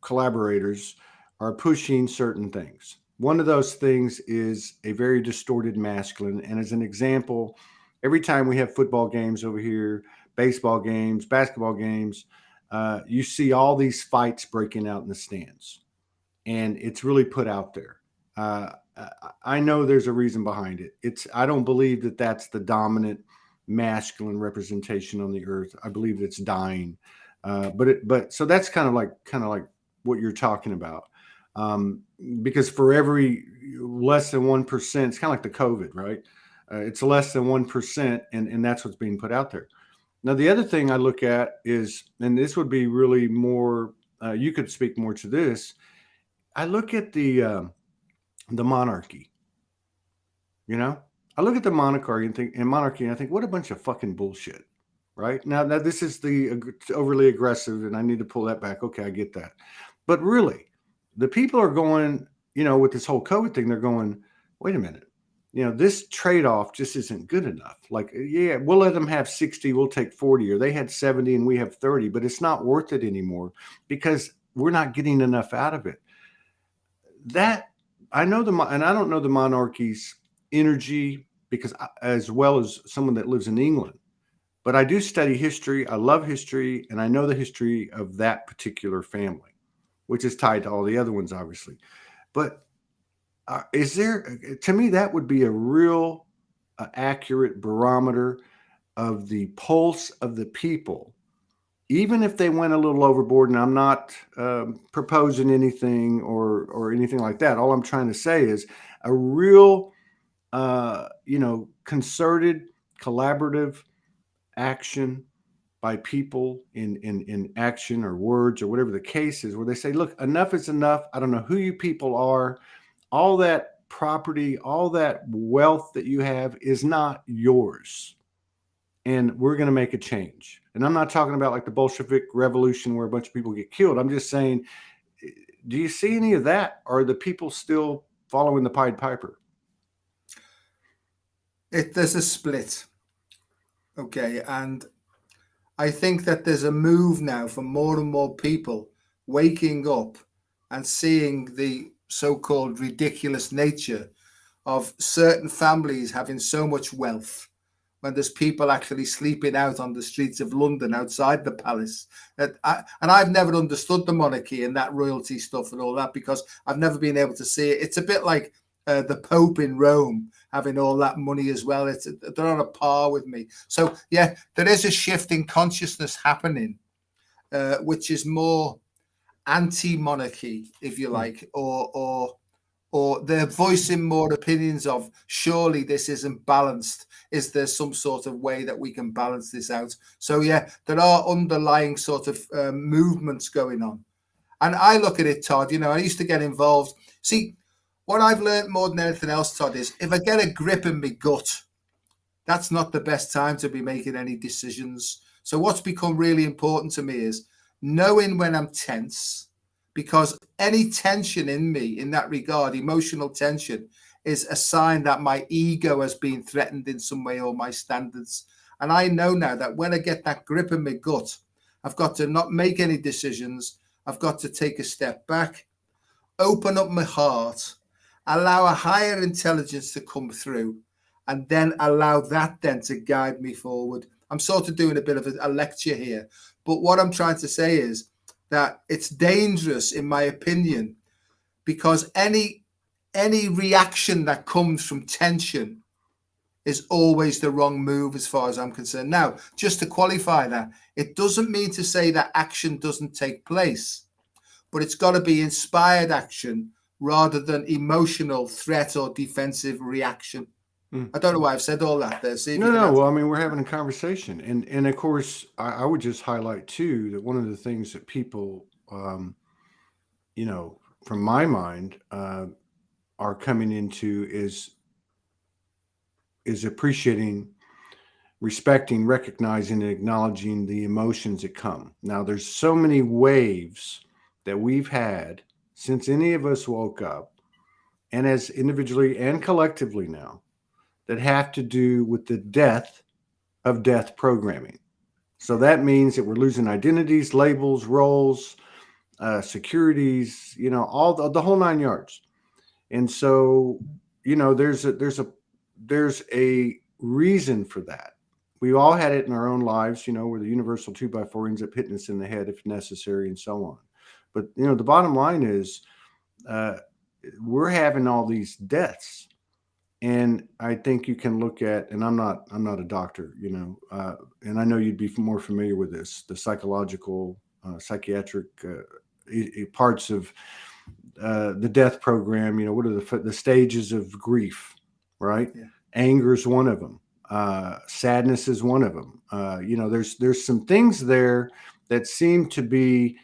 collaborators are pushing certain things. One of those things is a very distorted masculine. And as an example, every time we have football games over here, baseball games, basketball games, you see all these fights breaking out in the stands. And it's really put out there. I know there's a reason behind it. I don't believe that that's the dominant masculine representation on the earth. I believe it's dying. But so that's kind of like what you're talking about. Because for every less than 1%, it's kind of like the COVID, right? It's less than 1%, and that's what's being put out there. Now, the other thing I look at is, and this would be really more, you could speak more to this. I look at the monarchy. I look at the monarchy and I think, what a bunch of fucking bullshit, right? Now this is the overly aggressive, and I need to pull that back. Okay, I get that. But really, the people are going, with this whole COVID thing, they're going, wait a minute, this trade-off just isn't good enough. Like, yeah, we'll let them have 60, we'll take 40, or they had 70 and we have 30, but it's not worth it anymore because we're not getting enough out of it. That I know and I don't know the monarchy's energy, because as well as someone that lives in England, but I do study history. I love history, and I know the history of that particular family, which is tied to all the other ones, obviously. But is there, to me, that would be a real accurate barometer of the pulse of the people, even if they went a little overboard. And I'm not proposing anything or anything like that. All I'm trying to say is a real, concerted, collaborative action by people in action or words or whatever the case is, where they say, look, enough is enough. I don't know who you people are. All that property, all that wealth that you have is not yours. And we're going to make a change. And I'm not talking about like the Bolshevik revolution where a bunch of people get killed. I'm just saying, do you see any of that? Or are the people still following the Pied Piper? There's a split, okay, and I think that there's a move now for more and more people waking up and seeing the so-called ridiculous nature of certain families having so much wealth when there's people actually sleeping out on the streets of London outside the palace. And I've never understood the monarchy and that royalty stuff and all that because I've never been able to see it. It's a bit like the Pope in Rome having all that money as well. They're on a par with me. So yeah, there is a shift in consciousness happening, which is more anti-monarchy, if you like, or they're voicing more opinions of surely this isn't balanced. Is there some sort of way that we can balance this out? So yeah, there are underlying sort of movements going on. And I look at it, Todd, I used to get involved. See, what I've learned more than anything else, Todd, is if I get a grip in my gut, that's not the best time to be making any decisions. So what's become really important to me is knowing when I'm tense, because any tension in me in that regard, emotional tension, is a sign that my ego has been threatened in some way or my standards. And I know now that when I get that grip in my gut, I've got to not make any decisions. I've got to take a step back, open up my heart, allow a higher intelligence to come through, and then allow that then to guide me forward. I'm sort of doing a bit of a lecture here, but what I'm trying to say is that it's dangerous, in my opinion, because any reaction that comes from tension is always the wrong move as far as I'm concerned. Now, just to qualify that, it doesn't mean to say that action doesn't take place, but it's got to be inspired action rather than emotional threat or defensive reaction. I don't know why I've said all that there. See if you can No. answer. Well, I mean, we're having a conversation, and of course, I would just highlight too that one of the things that people, from my mind, are coming into is appreciating, respecting, recognizing, and acknowledging the emotions that come. Now, there's so many waves that we've had since any of us woke up, and as individually and collectively now, that have to do with the death of death programming. So that means that we're losing identities, labels, roles, securities, all the whole nine yards. And so, there's a reason for that. We all had it in our own lives, where the universal 2x4 ends up hitting us in the head if necessary, and so on. But the bottom line is, uh, we're having all these deaths, and I think you can look at, and I'm not a doctor, and I know you'd be more familiar with this, the psychological, psychiatric parts of the death program. What are the stages of grief, right? Yeah. Anger is one of them. Sadness is one of them. There's some things there that seem to be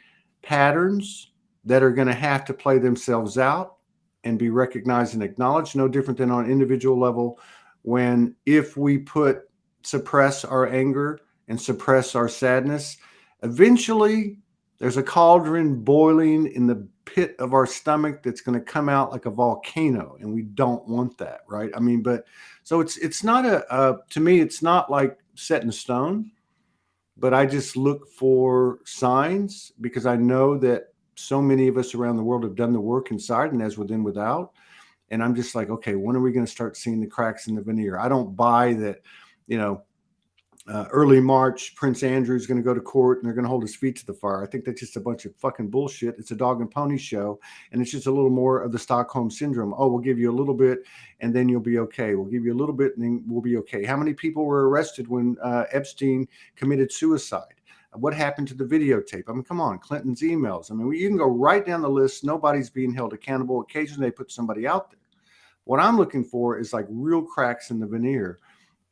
patterns that are going to have to play themselves out and be recognized and acknowledged. No different than on an individual level. When if we suppress our anger and suppress our sadness, eventually there's a cauldron boiling in the pit of our stomach that's going to come out like a volcano, and we don't want that, right? I mean, but so it's not to me, it's not like set in stone, but I just look for signs because I know that so many of us around the world have done the work inside and as within without. And I'm just like, okay, when are we going to start seeing the cracks in the veneer? I don't buy that, early March, Prince Andrew is going to go to court and they're going to hold his feet to the fire. I think that's just a bunch of fucking bullshit. It's a dog and pony show. And it's just a little more of the Stockholm syndrome. Oh, we'll give you a little bit and then you'll be okay. We'll give you a little bit and then we'll be okay. How many people were arrested when Epstein committed suicide? What happened to the videotape? I mean, come on, Clinton's emails. I mean, you can go right down the list. Nobody's being held accountable. Occasionally they put somebody out there. What I'm looking for is like real cracks in the veneer.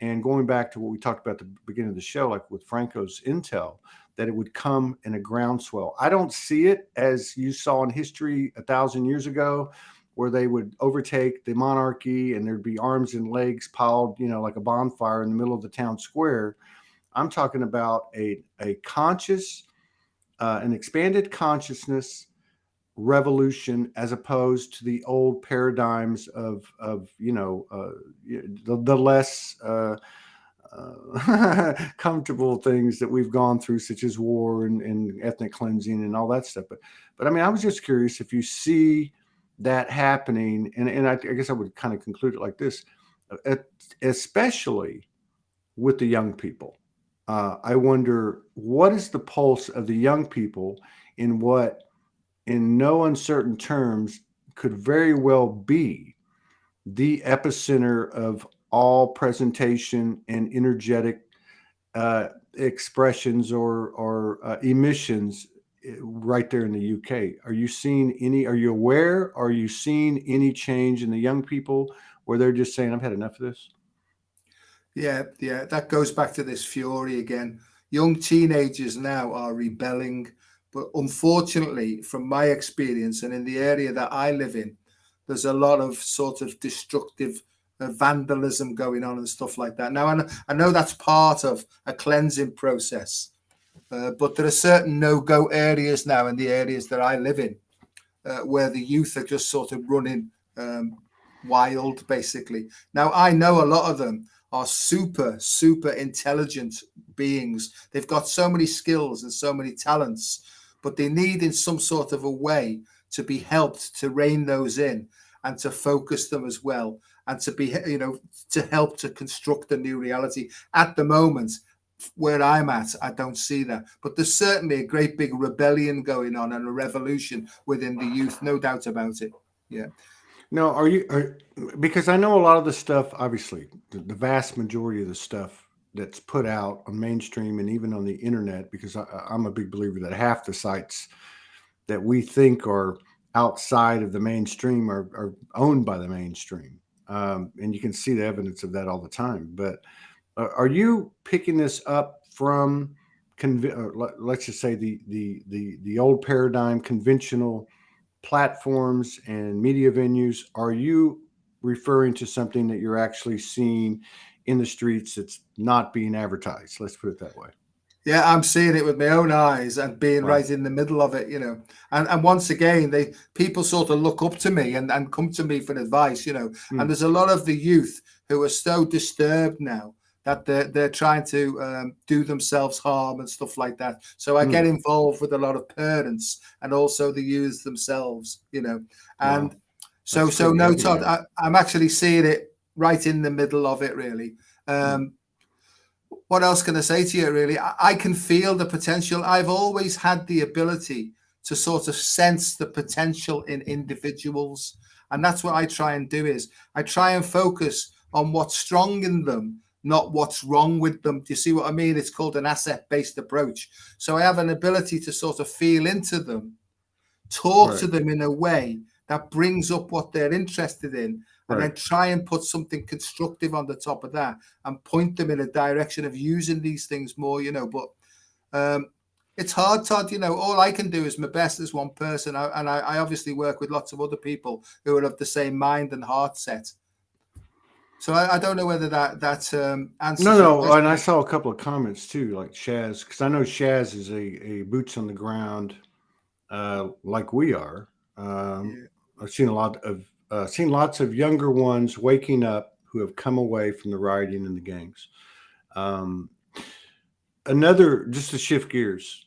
And going back to what we talked about at the beginning of the show, like with Franco's intel, that it would come in a groundswell. I don't see it as you saw in history 1,000 years ago, where they would overtake the monarchy and there'd be arms and legs piled, like a bonfire in the middle of the town square. I'm talking about a conscious, an expanded consciousness revolution as opposed to the old paradigms of the less comfortable things that we've gone through, such as war and ethnic cleansing and all that stuff. But I mean, I was just curious if you see that happening, and I guess I would kind of conclude it like this, uh, especially with the young people. I wonder what is the pulse of the young people in what, in no uncertain terms, could very well be the epicenter of all presentation and energetic expressions or emissions right there in the UK. Are you seeing any? Are you aware? Are you seeing any change in the young people where they're just saying, "I've had enough of this"? Yeah, yeah, that goes back to this fury again. Young teenagers now are rebelling, but unfortunately, from my experience and in the area that I live in, there's a lot of sort of destructive vandalism going on and stuff like that. Now, I know that's part of a cleansing process, but there are certain no-go areas now in the areas that I live in where the youth are just sort of running wild, basically. Now, I know a lot of them are super, super intelligent beings. They've got so many skills and so many talents, but they need in some sort of a way to be helped to rein those in and to focus them as well, and to be, to help to construct a new reality. At the moment, where I'm at, I don't see that. But there's certainly a great big rebellion going on and a revolution within the youth, no doubt about it. Yeah. No, because I know a lot of the stuff, obviously, the vast majority of the stuff that's put out on mainstream and even on the internet, because I'm a big believer that half the sites that we think are outside of the mainstream are owned by the mainstream. And you can see the evidence of that all the time. But are you picking this up from, let's just say, the old paradigm, conventional platforms and media venues? Are you referring to something that you're actually seeing in the streets that's not being advertised? Let's put it that way. Yeah, I'm seeing it with my own eyes and being Right. right in the middle of it, And once again, people sort of look up to me and come to me for advice, And there's a lot of the youth who are so disturbed now that they're trying to do themselves harm and stuff like that. So I get involved with a lot of parents and also the youths themselves, And Wow. so That's pretty no, heavy, Todd, man. I'm actually seeing it right in the middle of it, really. What else can I say to you, really? I can feel the potential. I've always had the ability to sort of sense the potential in individuals. And that's what I try and do is I try and focus on what's strong in them, not what's wrong with them. Do you see what I mean? It's called an asset-based approach. So I have an ability to sort of feel into them, talk to Right. them in a way that brings up what they're interested in, and Right. then try and put something constructive on the top of that and point them in a direction of using these things more, But it's hard, Todd. All I can do is my best as one person. I obviously work with lots of other people who are of the same mind and heart set. So I don't know whether that No, answers your no, and I question. saw a couple of comments too, like Shaz, because I know Shaz is a boots on the ground, like we are. Um, Yeah. I've seen lots of younger ones waking up who have come away from the rioting and the gangs. Um, just to shift gears,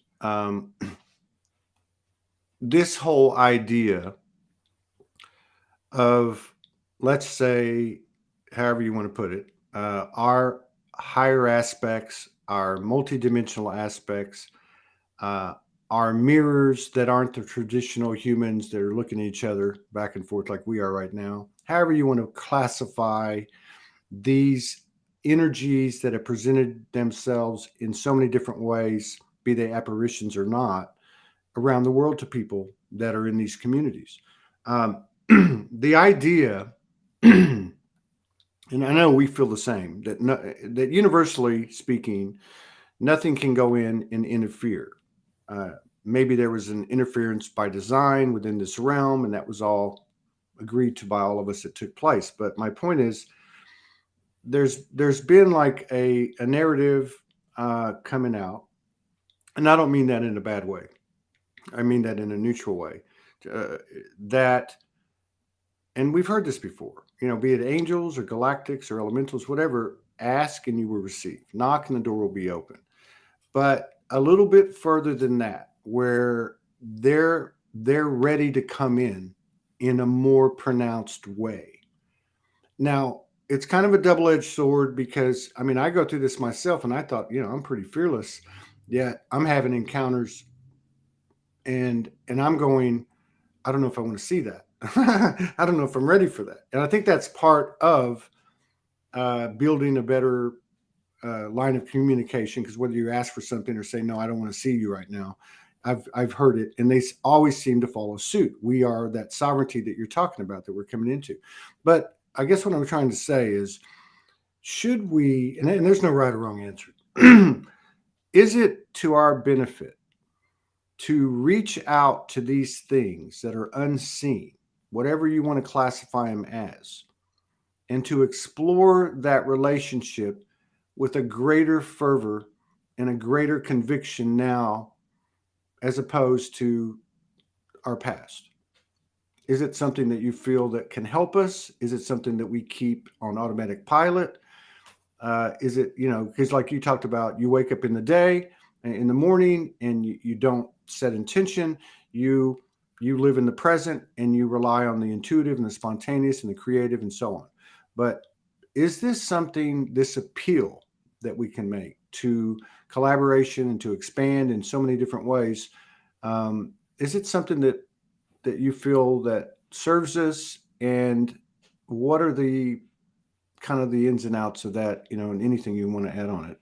this whole idea of, let's say, however you want to put it, our higher aspects, our multidimensional aspects, uh, are mirrors that aren't the traditional humans that are looking at each other back and forth like we are right now. However, you want to classify these energies that have presented themselves in so many different ways, be they apparitions or not, around the world to people that are in these communities. Um, the idea, and I know we feel the same, that universally speaking, nothing can go in and interfere. Uh, Maybe there was an interference by design within this realm, and that was all agreed to by all of us that took place. But my point is, there's been like a narrative coming out, and I don't mean that in a bad way. I mean that in a neutral way, uh, that, and we've heard this before, be it angels or galactics or elementals, whatever, ask and you will receive. Knock and the door will be open. But a little bit further than that, where they're ready to come in a more pronounced way. Now, it's kind of a double-edged sword because I mean, I go through this myself and I thought, I'm pretty fearless. Yet I'm having encounters and I'm going, I don't know if I want to see that. I don't know if I'm ready for that. And I think that's part of building a better line of communication, because whether you ask for something or say, no, I don't want to see you right now, I've heard it, and they always seem to follow suit. We are that sovereignty that you're talking about that we're coming into. But I guess what I'm trying to say is, should we, and there's no right or wrong answer, is it to our benefit to reach out to these things that are unseen, whatever you want to classify them as, and to explore that relationship with a greater fervor and a greater conviction now as opposed to our past? Is it something that you feel that can help us? Is it something that we keep on automatic pilot? Is it, because like you talked about, you wake up in the day, in the morning, and you don't set intention. You live in the present and you rely on the intuitive and the spontaneous and the creative and so on. But is this something, this appeal that we can make to collaboration and to expand in so many different ways? Is it something that you feel that serves us? And what are the kind of the ins and outs of that, and anything you want to add on it?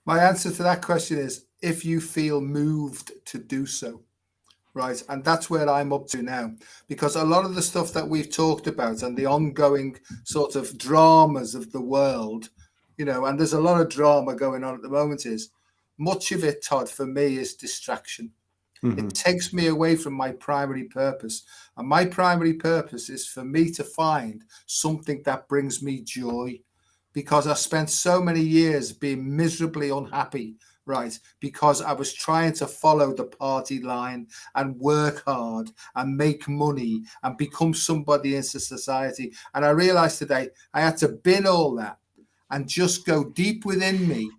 My answer to that question is if you feel moved to do so. Right. And that's where I'm up to now, because a lot of the stuff that we've talked about and the ongoing sort of dramas of the world, and there's a lot of drama going on at the moment, is much of it, Todd, for me is distraction. Mm-hmm. It takes me away from my primary purpose. And my primary purpose is for me to find something that brings me joy, because I spent so many years being miserably unhappy, right? Because I was trying to follow the party line and work hard and make money and become somebody in society. And I realized today I had to bin all that and just go deep within me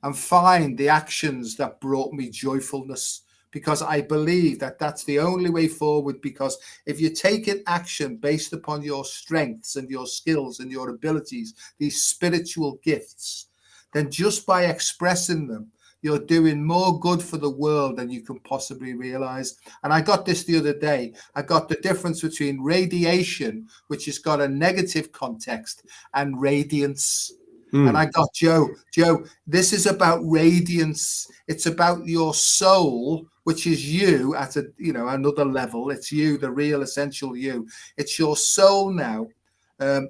and find the actions that brought me joyfulness, because I believe that that's the only way forward. Because if you take an action based upon your strengths and your skills and your abilities, these spiritual gifts, then just by expressing them, you're doing more good for the world than you can possibly realize. And I got this the other day. I got the difference between radiation, which has got a negative context, and radiance. And I got Joe, this is about radiance. It's about your soul, which is you at another level. It's you, the real essential you. It's your soul now,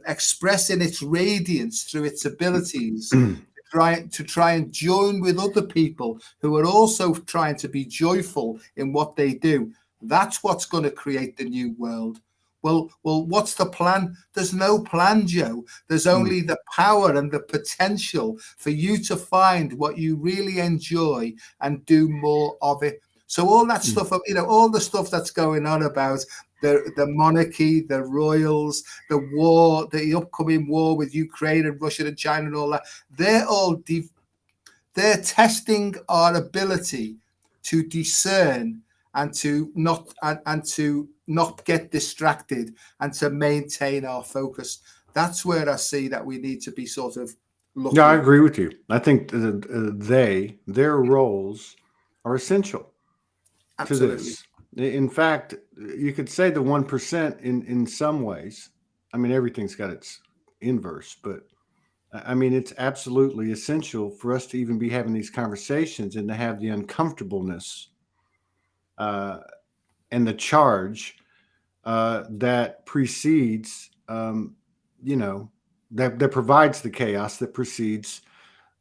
expressing its radiance through its abilities to try and join with other people who are also trying to be joyful in what they do. That's what's going to create the new world. Well, what's the plan? There's no plan, Joe. There's only the power and the potential for you to find what you really enjoy and do more of it. So all that stuff, all the stuff that's going on about the monarchy, the royals, the war, the upcoming war with Ukraine and Russia and China and all that, they're testing our ability to discern and to not get distracted and to maintain our focus. That's where I see that we need to be sort of looking. Yeah, I agree with you. I think their roles are essential Absolutely. to this. In fact, you could say the 1% in some ways. I mean, everything's got its inverse, but I mean, it's absolutely essential for us to even be having these conversations and to have the uncomfortableness and the charge that precedes, that provides the chaos that precedes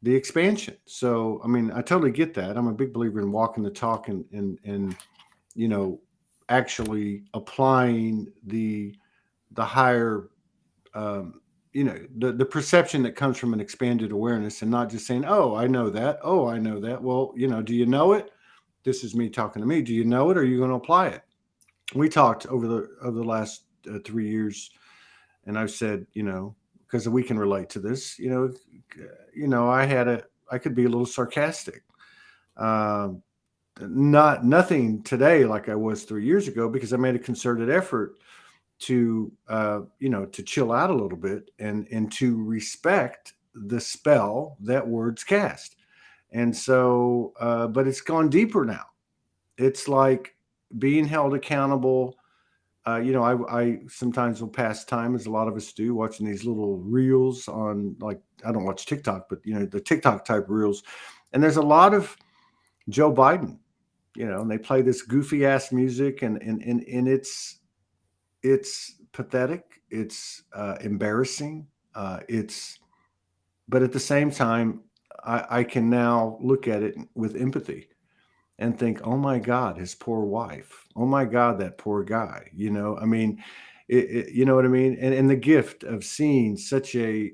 the expansion. So, I mean, I totally get that. I'm a big believer in walking the talk and actually applying the higher, the perception that comes from an expanded awareness, and not just saying, oh, I know that. Oh, I know that. Well, do you know it? This is me talking to me. Do you know it? Or are you going to apply it? we talked over the last 3 years, and I've said, because we can relate to this, I could be a little sarcastic. Um, nothing today like I was 3 years ago, because I made a concerted effort to to chill out a little bit and to respect the spell that words cast. And so, but it's gone deeper now. It's like being held accountable. I sometimes will pass time, as a lot of us do, watching these little reels on, like, I don't watch TikTok, but the TikTok type reels. And there's a lot of Joe Biden, and they play this goofy ass music, and it's pathetic. It's embarrassing. But at the same time, I can now look at it with empathy and think, oh my God, his poor wife. Oh my God, that poor guy. I mean, you know what I mean? And the gift of seeing such a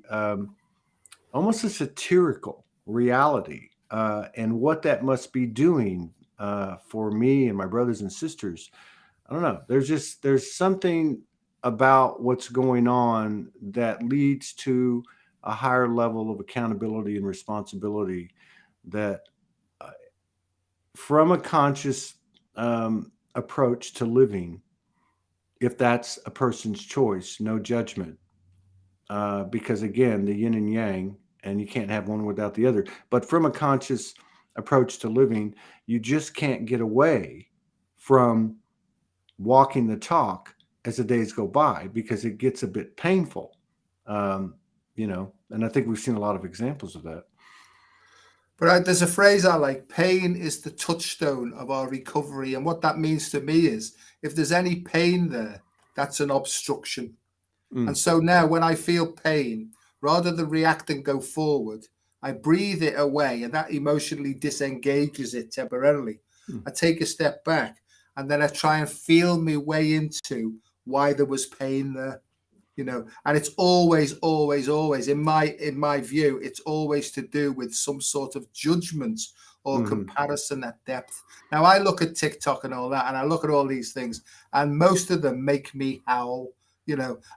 almost a satirical reality, and what that must be doing for me and my brothers and sisters. I don't know. There's something about what's going on that leads to a higher level of accountability and responsibility, that from a conscious approach to living, if that's a person's choice, no judgment, because again, the yin and yang, and you can't have one without the other. But from a conscious approach to living, you just can't get away from walking the talk as the days go by, because it gets a bit painful, and I think we've seen a lot of examples of that. But there's a phrase I like: pain is the touchstone of our recovery. And what that means to me is, if there's any pain there, that's an obstruction. And so now when I feel pain, rather than react and go forward, I breathe it away, and that emotionally disengages it temporarily. I take a step back, and then I try and feel my way into why there was pain there. And it's always in my view, it's always to do with some sort of judgment or comparison at depth. Now, I look at TikTok and all that, and I look at all these things, and most of them make me howl.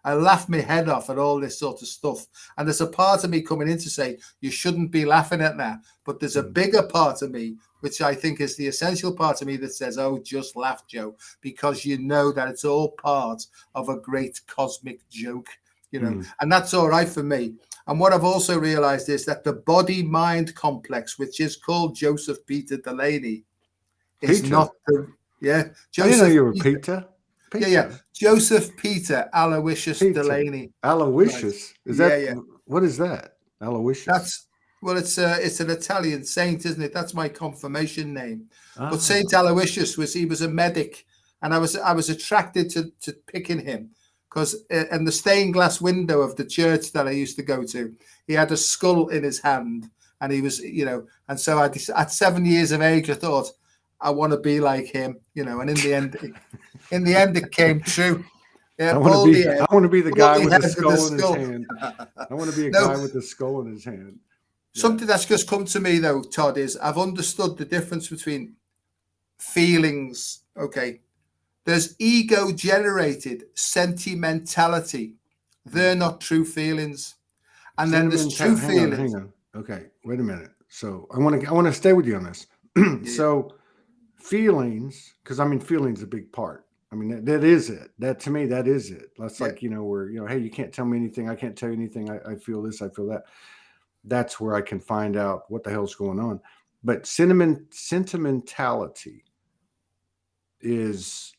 I laugh my head off at all this sort of stuff. And there's a part of me coming in to say, you shouldn't be laughing at that. But there's a bigger part of me, which I think is the essential part of me, that says, oh, just laugh, Joe, because you know that it's all part of a great cosmic joke, and that's all right for me. And what I've also realized is that the body-mind complex, which is called Joseph Peter Delaney, is not the, Joseph, I didn't know you were Peter. Yeah. Joseph Peter Aloysius Delaney. Aloysius? Right. Is that what is that? Aloysius? It's an Italian saint, isn't it? That's my confirmation name. But Saint Aloysius was a medic, and I was attracted to picking him because in the stained glass window of the church that I used to go to, he had a skull in his hand, and he was, and so at 7 years of age, I thought, I want to be like him, and in the end, it came true. I want to be the guy with the skull in his hand. I want to be a guy with the skull in his hand. Something that's just come to me, though, Todd, is I've understood the difference between feelings. Okay, there's ego-generated sentimentality. They're not true feelings, and then there's true feelings. Hang on. Okay, wait a minute. So I want to stay with you on this. So feelings, because feelings a big part. That is it. That to me, that is it. That's like, where, hey, you can't tell me anything. I can't tell you anything. I feel this, I feel that. That's where I can find out what the hell's going on. But sentimentality is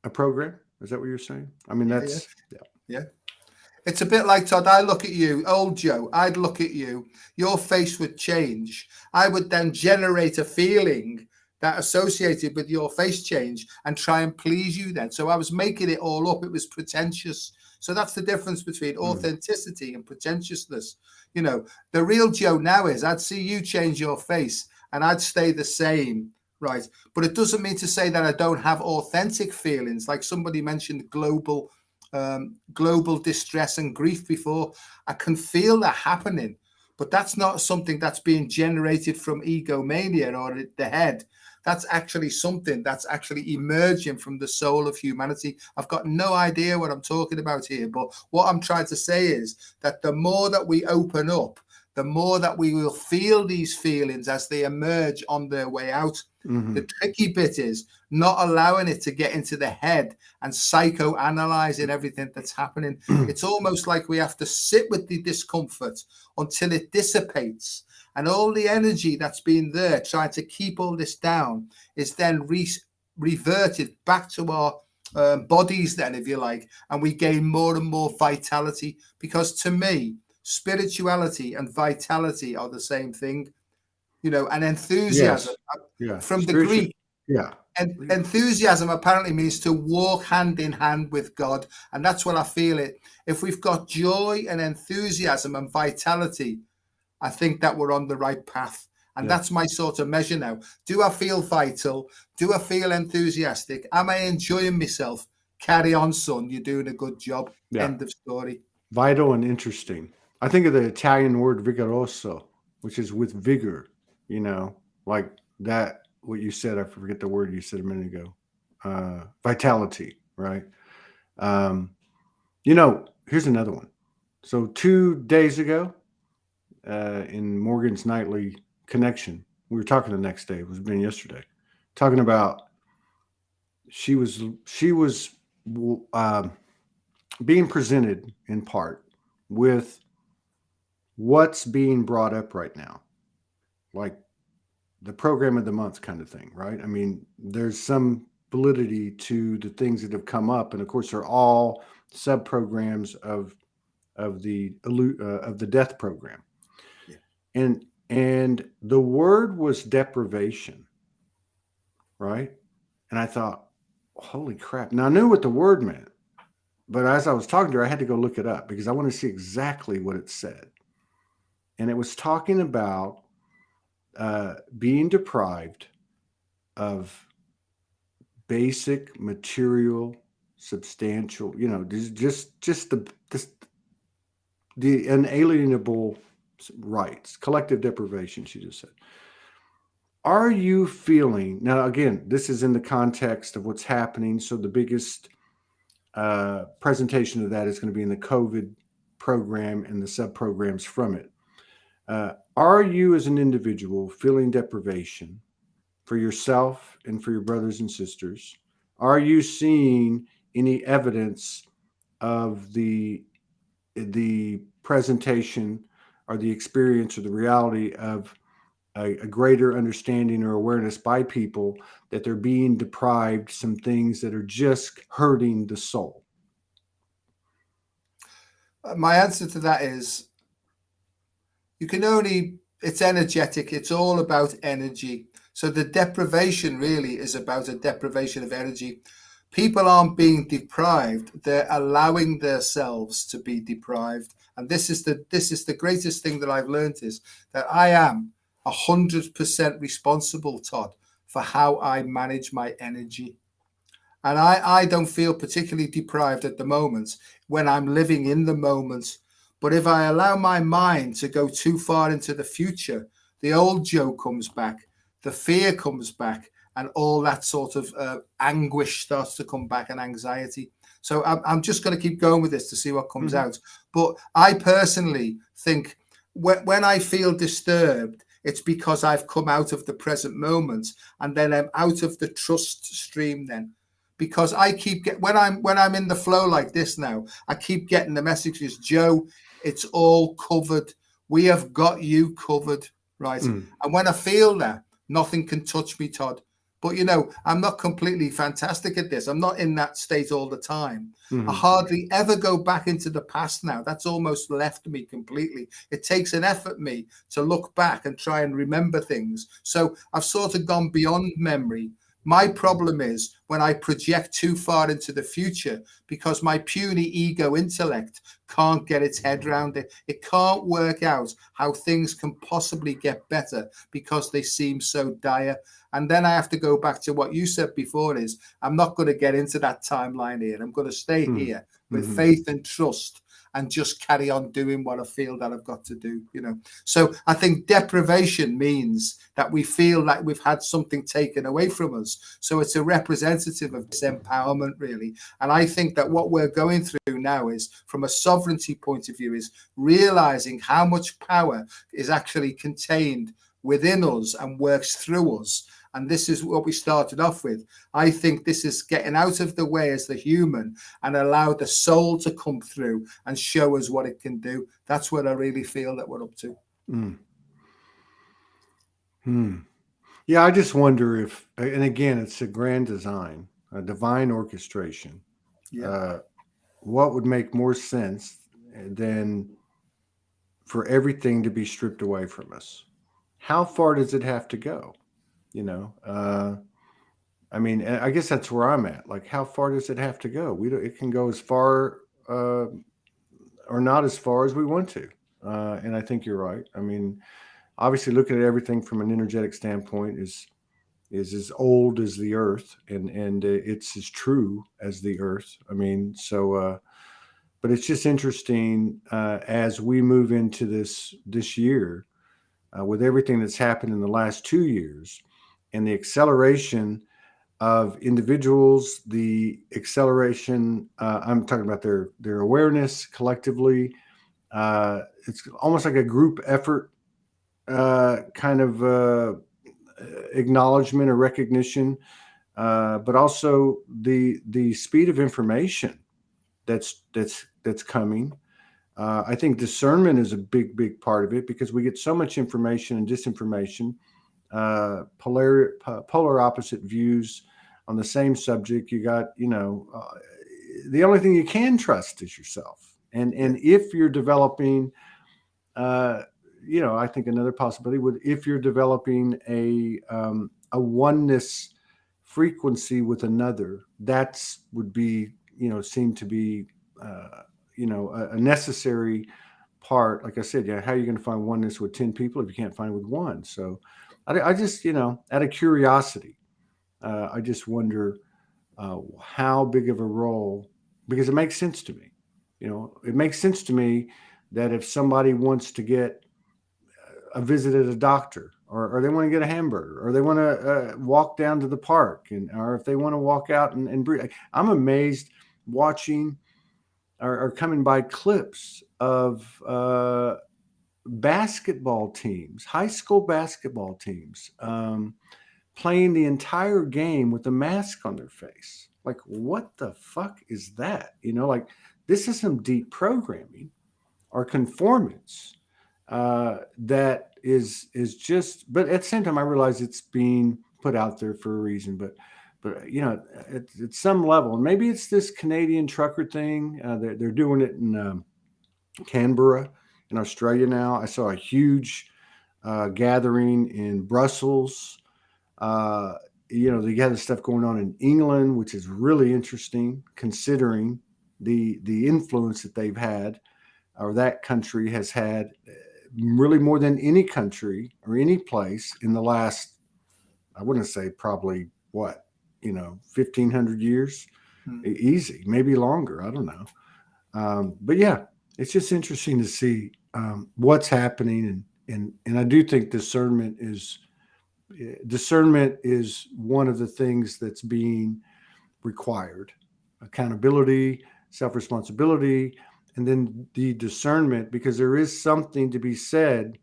a program. Is that what you're saying? That's yeah. It's a bit like, Todd, I look at you, old Joe, I'd look at you, your face would change. I would then generate a feeling that associated with your face change and try and please you then. So I was making it all up. It was pretentious. So that's the difference between authenticity and pretentiousness. The real Joe now is, I'd see you change your face and I'd stay the same, right? But it doesn't mean to say that I don't have authentic feelings. Like somebody mentioned global distress and grief before. I can feel that happening, but that's not something that's being generated from egomania or the head. that's actually something that's actually emerging from the soul of humanity. I've got no idea what I'm talking about here, but what I'm trying to say is that the more that we open up, the more that we will feel these feelings as they emerge on their way out. The tricky bit is not allowing it to get into the head and psychoanalyzing everything that's happening. It's almost like we have to sit with the discomfort until it dissipates. And all the energy that's been there trying to keep all this down is then reverted back to our bodies then, if you like, and we gain more and more vitality. Because to me, spirituality and vitality are the same thing. You know, and enthusiasm from the Greek. And enthusiasm apparently means to walk hand in hand with God. And that's what I feel it. If we've got joy and enthusiasm and vitality, I think that we're on the right path. And that's my sort of measure now. Do I feel vital? Do I feel enthusiastic? Am I enjoying myself? Carry on, son. You're doing a good job. End of story. Vital and interesting. I think of the Italian word vigoroso, which is with vigor. You know, like that, what you said, I forget the word you said a minute ago. Vitality, right? You know, here's another one. So 2 days ago, in Morgan's nightly connection, we were talking the next day. It was been yesterday, talking about she was being presented in part with what's being brought up right now, like the program of the month kind of thing, right? I mean, there's some validity to the things that have come up, and of course, they're all sub programs of the death program, and the word was deprivation, right? And I thought, holy crap! Now I knew what the word meant, but as I was talking to her, I had to go look it up because I want to see exactly what it said, and it was talking about being deprived of basic material, substantial, you know, just the inalienable rights, collective deprivation. She just said, "Are you feeling now?" Again, this is in the context of what's happening. So the biggest presentation of that is going to be in the COVID program and the sub programs from it. Are you as an individual feeling deprivation for yourself and for your brothers and sisters? Are you seeing any evidence of the presentation or the experience or the reality of a greater understanding or awareness by people that they're being deprived some things that are just hurting the soul? My answer to that is it's energetic. It's all about energy. So the deprivation really is about a deprivation of energy. People aren't being deprived. They're allowing themselves to be deprived. And this is the greatest thing that I've learned is that I am 100% responsible, Todd, for how I manage my energy. And I don't feel particularly deprived at the moment when I'm living in the moment. But if I allow my mind to go too far into the future, the old Joe comes back, the fear comes back, and all that sort of anguish starts to come back and anxiety. So I'm just going to keep going with this to see what comes out. But I personally think when I feel disturbed, it's because I've come out of the present moment and then I'm out of the trust stream then. Because I keep when I'm in the flow like this now, I keep getting the messages, Joe, it's all covered. We have got you covered, right? And when I feel that, nothing can touch me, Todd. But, you know, I'm not completely fantastic at this. I'm not in that state all the time. I hardly ever go back into the past now. That's almost left me completely. It takes an effort me to look back and try and remember things. So I've sort of gone beyond memory. My problem is when I project too far into the future because my puny ego intellect can't get its head around it. It can't work out how things can possibly get better because they seem so dire. And then I have to go back to what you said before is I'm not going to get into that timeline here. I'm going to stay here with faith and trust. and just carry on doing what I feel that I've got to do, So I think deprivation means that we feel like we've had something taken away from us. So it's a representative of disempowerment, really. And I think that what we're going through now is, from a sovereignty point of view, is realizing how much power is actually contained within us and works through us. And this is what we started off with. I think this is getting out of the way as the human and allow the soul to come through and show us what it can do. That's what I really feel that we're up to. Yeah, I just wonder if, and again, it's a grand design, a divine orchestration. Yeah. What would make more sense than for everything to be stripped away from us? How far does it have to go? I mean, I guess that's where I'm at. Like, how far does it have to go? It can go as far or not as far as we want to. And I think you're right. I mean, obviously, looking at everything from an energetic standpoint is as old as the earth, and it's as true as the earth. I mean, so but it's just interesting as we move into this year with everything that's happened in the last 2 years and the acceleration of individuals, the acceleration. I'm talking about their awareness collectively. It's almost like a group effort kind of acknowledgement or recognition, but also the speed of information that's coming. I think discernment is a big part of it, because we get so much information and disinformation, polar opposite views on the same subject. You got, the only thing you can trust is yourself. And if you're developing, I think another possibility would, if you're developing a oneness frequency with another, that's would be, seem to be, a necessary part. Like I said, how are you going to find oneness with 10 people if you can't find it with one? So I just, out of curiosity, I just wonder how big of a role, because it makes sense to me. It makes sense to me that if somebody wants to get a visit at a doctor, or they want to get a hamburger, or they want to walk down to the park, or if they want to walk out and breathe. I'm amazed watching or coming by clips of basketball teams, high school basketball teams, playing the entire game with a mask on their face. Like, what the fuck is that? Like, this is some deep programming or conformance that is just. But at the same time, I realize it's being put out there for a reason. But at some level, and maybe it's this Canadian trucker thing. They're doing it in Canberra in Australia now. I saw a huge gathering in Brussels. They got the stuff going on in England, which is really interesting, considering the influence that they've had, or that country has had, really more than any country or any place in the last, I wouldn't say probably 1,500 years, easy, maybe longer. I don't know. But yeah, it's just interesting to see what's happening. And I do think discernment is one of the things that's being required. Accountability, self-responsibility, and then the discernment, because there is something to be said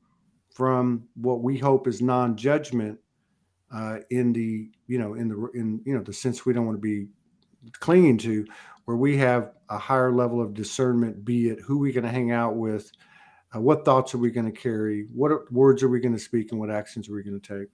from what we hope is non-judgment in the sense we don't want to be clinging to, where we have a higher level of discernment, be it who we're going to hang out with, what thoughts are we going to carry, what words are we going to speak, and what actions are we going to take.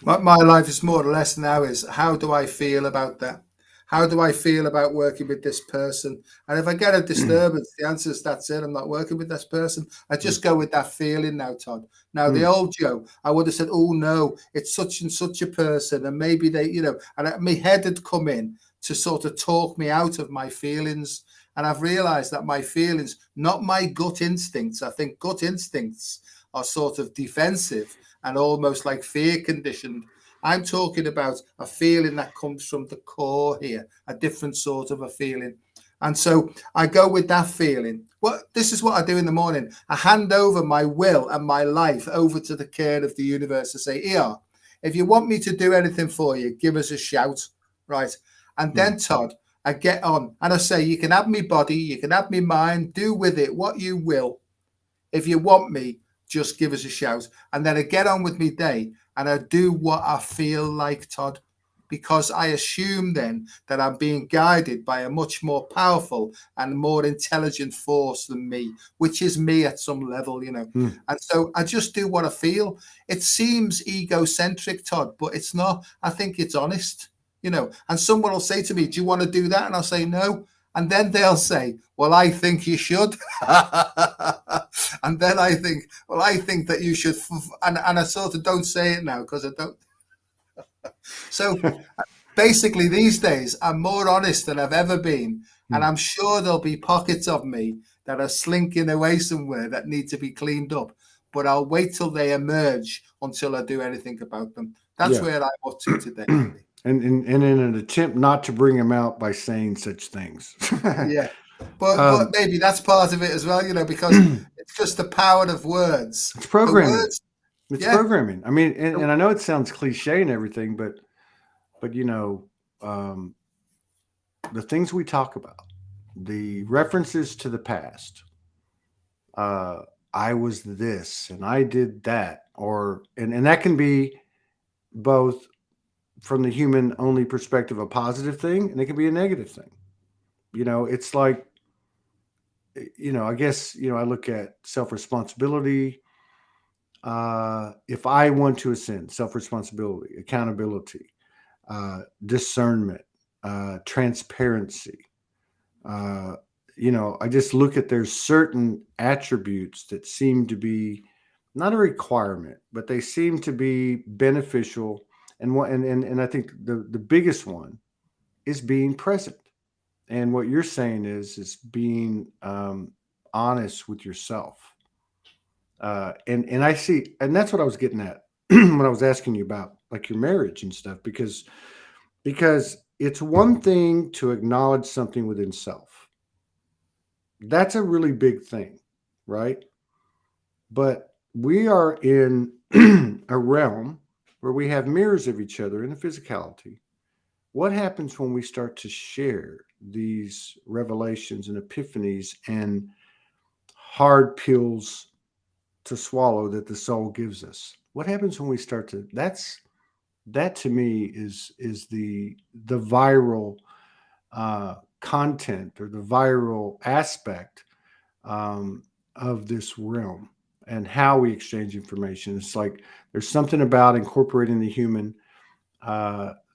My life is more or less now is, how do I feel about that? How do I feel about working with this person? And if I get a disturbance, the answer is, that's it. I'm not working with this person. I just go with that feeling now, Todd. Now, the old Joe, I would have said, oh, no, it's such and such a person. And maybe they, and my head had come in to sort of talk me out of my feelings. And I've realized that my feelings, not my gut instincts. I think gut instincts are sort of defensive and almost like fear conditioned. I'm talking about a feeling that comes from the core here, a different sort of a feeling. And so I go with that feeling. Well, this is what I do in the morning. I hand over my will and my life over to the care of the universe to say, here, if you want me to do anything for you, give us a shout. Right. And then, Todd, I get on and I say, you can have me body, you can have me mind, do with it what you will. If you want me, just give us a shout. And then I get on with my day and I do what I feel like, Todd, because I assume then that I'm being guided by a much more powerful and more intelligent force than me, which is me at some level, you know. And so I just do what I feel. It seems egocentric, Todd, but it's not. I think it's honest, you know. And someone will say to me, do you want to do that? And I'll say, no. And then they'll say, well, I think you should. And then I think, well, I think that you should. And I sort of don't say it now because I don't. So basically, these days, I'm more honest than I've ever been. And I'm sure there'll be pockets of me that are slinking away somewhere that need to be cleaned up. But I'll wait till they emerge until I do anything about them. That's where I'm up to today. And in an attempt not to bring them out by saying such things. Yeah. But maybe that's part of it as well, you know, because it's just the power of words. It's programming. It's Yeah. programming. I mean, and I know it sounds cliche and everything, but you know, the things we talk about, the references to the past, I was this and I did that, and that can be both from the human only perspective, a positive thing, and it can be a negative thing. You know, it's like, you know, I guess, you know, I look at self-responsibility. If I want to ascend, self-responsibility, accountability, discernment, transparency, you know, I just look at there's certain attributes that seem to be not a requirement, but they seem to be beneficial. And I think the biggest one is being present. And what you're saying is being honest with yourself. And I see, and that's what I was getting at when I was asking you about like your marriage and stuff, because it's one thing to acknowledge something within self. That's a really big thing, right? But we are in a realm where we have mirrors of each other in a physicality. What happens when we start to share these revelations and epiphanies and hard pills to swallow that the soul gives us? What happens when we start to? That to me is the viral content or the viral aspect of this realm and how we exchange information. It's like there's something about incorporating the human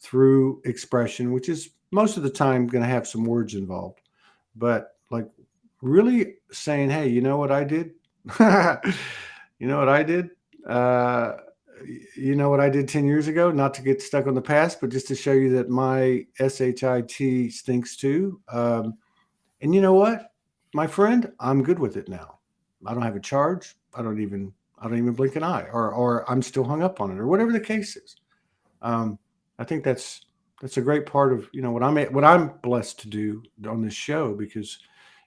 through expression, which is most of the time going to have some words involved, but like really saying, hey, you know what I did? You know what I did? You know what I did 10 years ago? Not to get stuck on the past, but just to show you that my SHIT stinks too. And you know what, my friend, I'm good with it now. I don't have a charge. I don't even blink an eye, or I'm still hung up on it, or whatever the case is. I think that's a great part of, you know, what I'm blessed to do on this show, because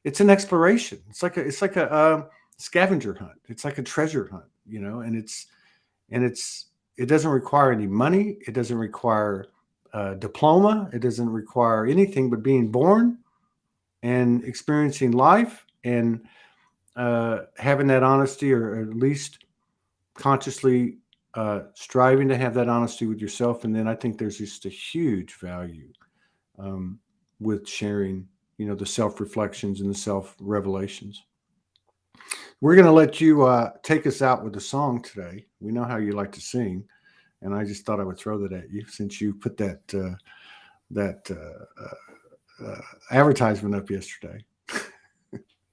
it's an exploration. It's like a scavenger hunt. It's like a treasure hunt, you know, and it doesn't require any money. It doesn't require a diploma. It doesn't require anything but being born and experiencing life and having that honesty, or at least consciously striving to have that honesty with yourself. And then I think there's just a huge value with sharing, you know, the self-reflections and the self-revelations. We're going to let you take us out with a song today. We know how you like to sing, and I just thought I would throw that at you since you put that advertisement up yesterday.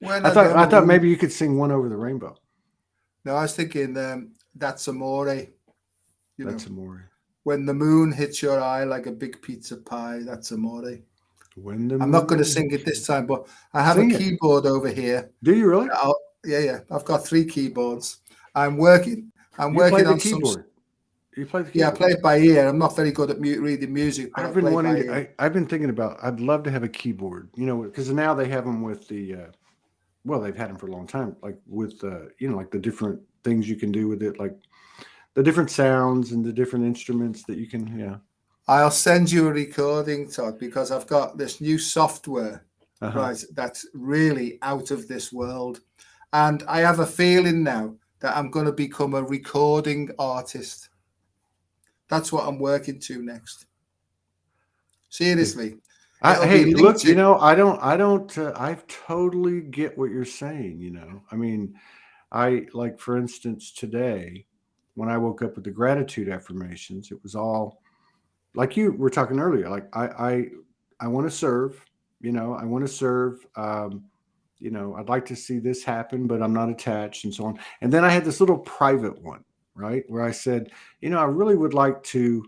I thought maybe you could sing One Over the Rainbow. No, I was thinking That's Amore. That's Amore. When the moon hits your eye like a big pizza pie, that's Amore. I'm not going to sing it this time, but I have a keyboard over here. Do you really? Yeah. I've got 3 keyboards. I'm working on keyboard. You play the Yeah, I keyboard? play it by ear. I'm not very good at reading music, but I I've been play by wanting ear. to. I've been thinking about. I'd love to have a keyboard. You know, because now they have them with the. Well, they've had them for a long time. Like with you know, like the different things you can do with it, like the different sounds and the different instruments that you can. Yeah. I'll send you a recording, Todd, because I've got this new software, Uh huh. right, that's really out of this world. And I have a feeling now that I'm going to become a recording artist. That's what I'm working to next. Seriously. It'll be Hey, linked look, you to, know, I totally get what you're saying. You know, I mean, like, for instance, today, when I woke up with the gratitude affirmations, it was all like you were talking earlier. Like, I want to serve, you know, I want to serve, you know, I'd like to see this happen, but I'm not attached and so on. And then I had this little private one, right, where I said, you know, I really would like to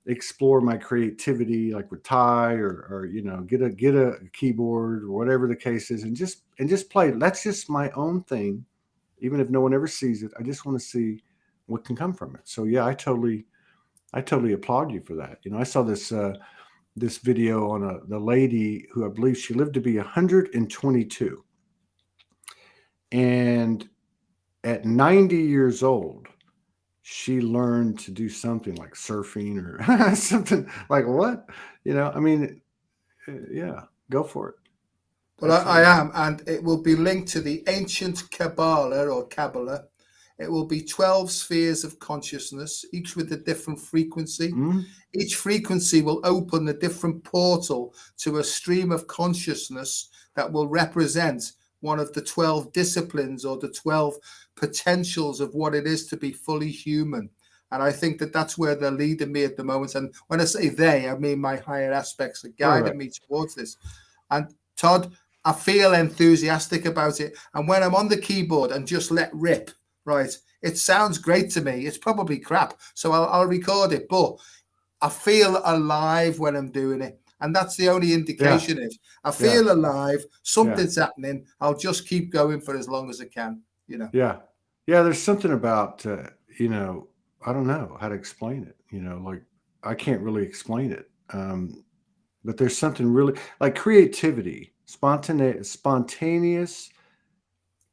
explore my creativity, like with Ty, or you know, get a keyboard or whatever the case is, and just play. That's just my own thing, even if no one ever sees it. I just want to see what can come from it. So yeah, I totally applaud you for that. You know, I saw this video on the lady who I believe she lived to be 122, and at 90 years old, she learned to do something like surfing or something like what? You know, I mean, yeah, go for it. well, That's I am, and it will be linked to the ancient Kabbalah or Kabbalah. It will be 12 spheres of consciousness, each with a different frequency. mm, Each frequency will open a different portal to a stream of consciousness that will represent one of the 12 disciplines or the 12 potentials of what it is to be fully human. And I think that that's where they're leading me at the moment. And when I say they, I mean my higher aspects are right, guiding right, me towards this. And Todd, I feel enthusiastic about it. And when I'm on the keyboard and just let rip, right, it sounds great to me. It's probably crap. So I'll record it. But I feel alive when I'm doing it. And that's the only yeah, indication is I yeah, feel alive, yeah, something's happening. I'll just keep going for as long as I can, you know. yeah, yeah. There's something about you know, I don't know how to explain it. You know, like I can't really explain it. But there's something really like creativity, spontaneous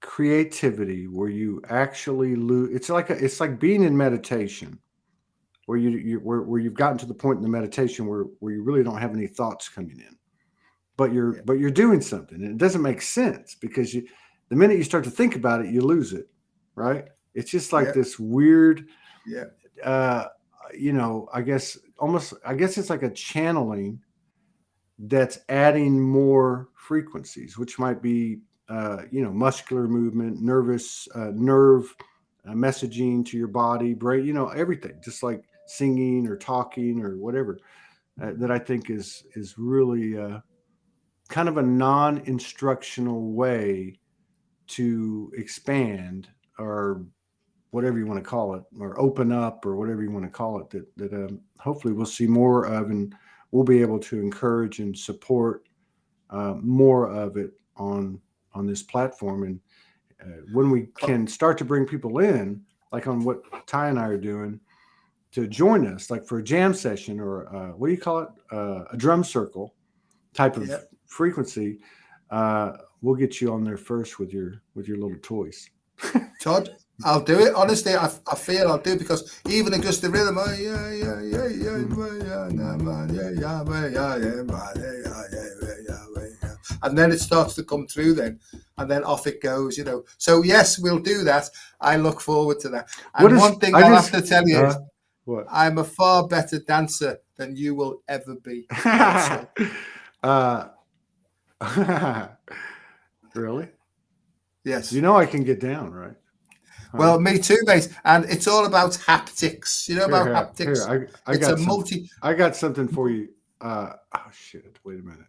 creativity where you actually lose. It's like being in meditation where where you've gotten to the point in the meditation where you really don't have any thoughts coming in, Yeah, but you're doing something and it doesn't make sense because the minute you start to think about it, you lose it, right? It's just like yeah, this weird, yeah. uh, you know, I guess it's like a channeling that's adding more frequencies, which might be, you know, muscular movement, nerve messaging to your body, brain, you know, everything, just like singing or talking or whatever. That I think is really kind of a non-instructional way to expand or whatever you want to call it, or open up, or whatever you want to call it. That hopefully we'll see more of, and we'll be able to encourage and support more of it on this platform. And when we can start to bring people in, like on what Ty and I are doing, to join us, like for a jam session or what do you call it, a drum circle type of Yeah. frequency, uh, we'll get you on there first with your little toys. Todd, I'll do it. Honestly, I feel I'll do it because even in just the rhythm, and then it starts to come through then, and then off it goes, you know. So yes, we'll do that. I look forward to that. What And is one thing I I'll have just to tell you is what? I'm a far better dancer than you will ever be. Right. So uh, really? You yes. know I can get down, right? Huh? Well, me too, mate. And it's all about haptics. You know about Here. haptics? I It's a got some. multi. I got something for you. Oh shit! Wait a minute.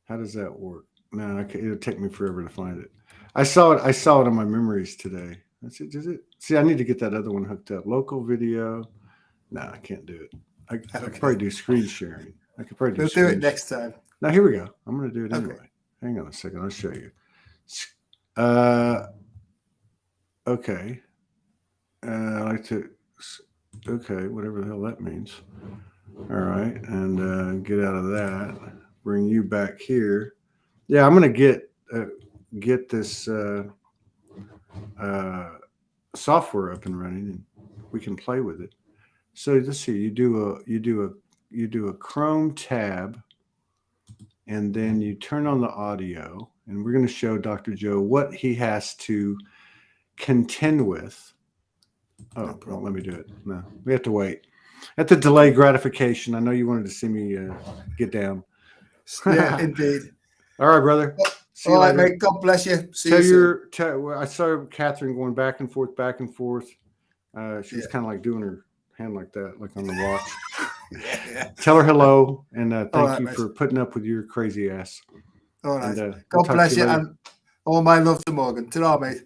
How does that work? No, it'll take me forever to find it. I saw it. I saw it on my memories today. That's it. Is it? See, I need to get that other one hooked up. Local video. No, I can't do it. I could probably Okay. do screen sharing. I could probably do We'll do it screen. next time. Now here we go. I'm going to do it Okay. anyway. Hang on a second. I'll show you. Uh, okay. I like to. Okay, whatever the hell that means. All right, and get out of that. Bring you back here. Yeah, I'm gonna get this uh, software up and running, and we can play with it. So let's see. You do a Chrome tab, and then you turn on the audio, and we're going to show Dr. Joe what he has to contend with. Oh, well, let me do it. No, we have to wait. At the delay gratification. I know you wanted to see me get down. Yeah, indeed. All right, brother. See you All right, later. mate. God bless you. See Tell you soon. well, I saw Catherine going back and forth, back and forth. She was Yeah. kind of like doing her hand like that, like on the watch. Yeah. Tell her hello, and All thank right, you mate. for putting up with your crazy ass. All right. And, God we'll bless you, later. and all my love to Morgan. Ta-ra, mate.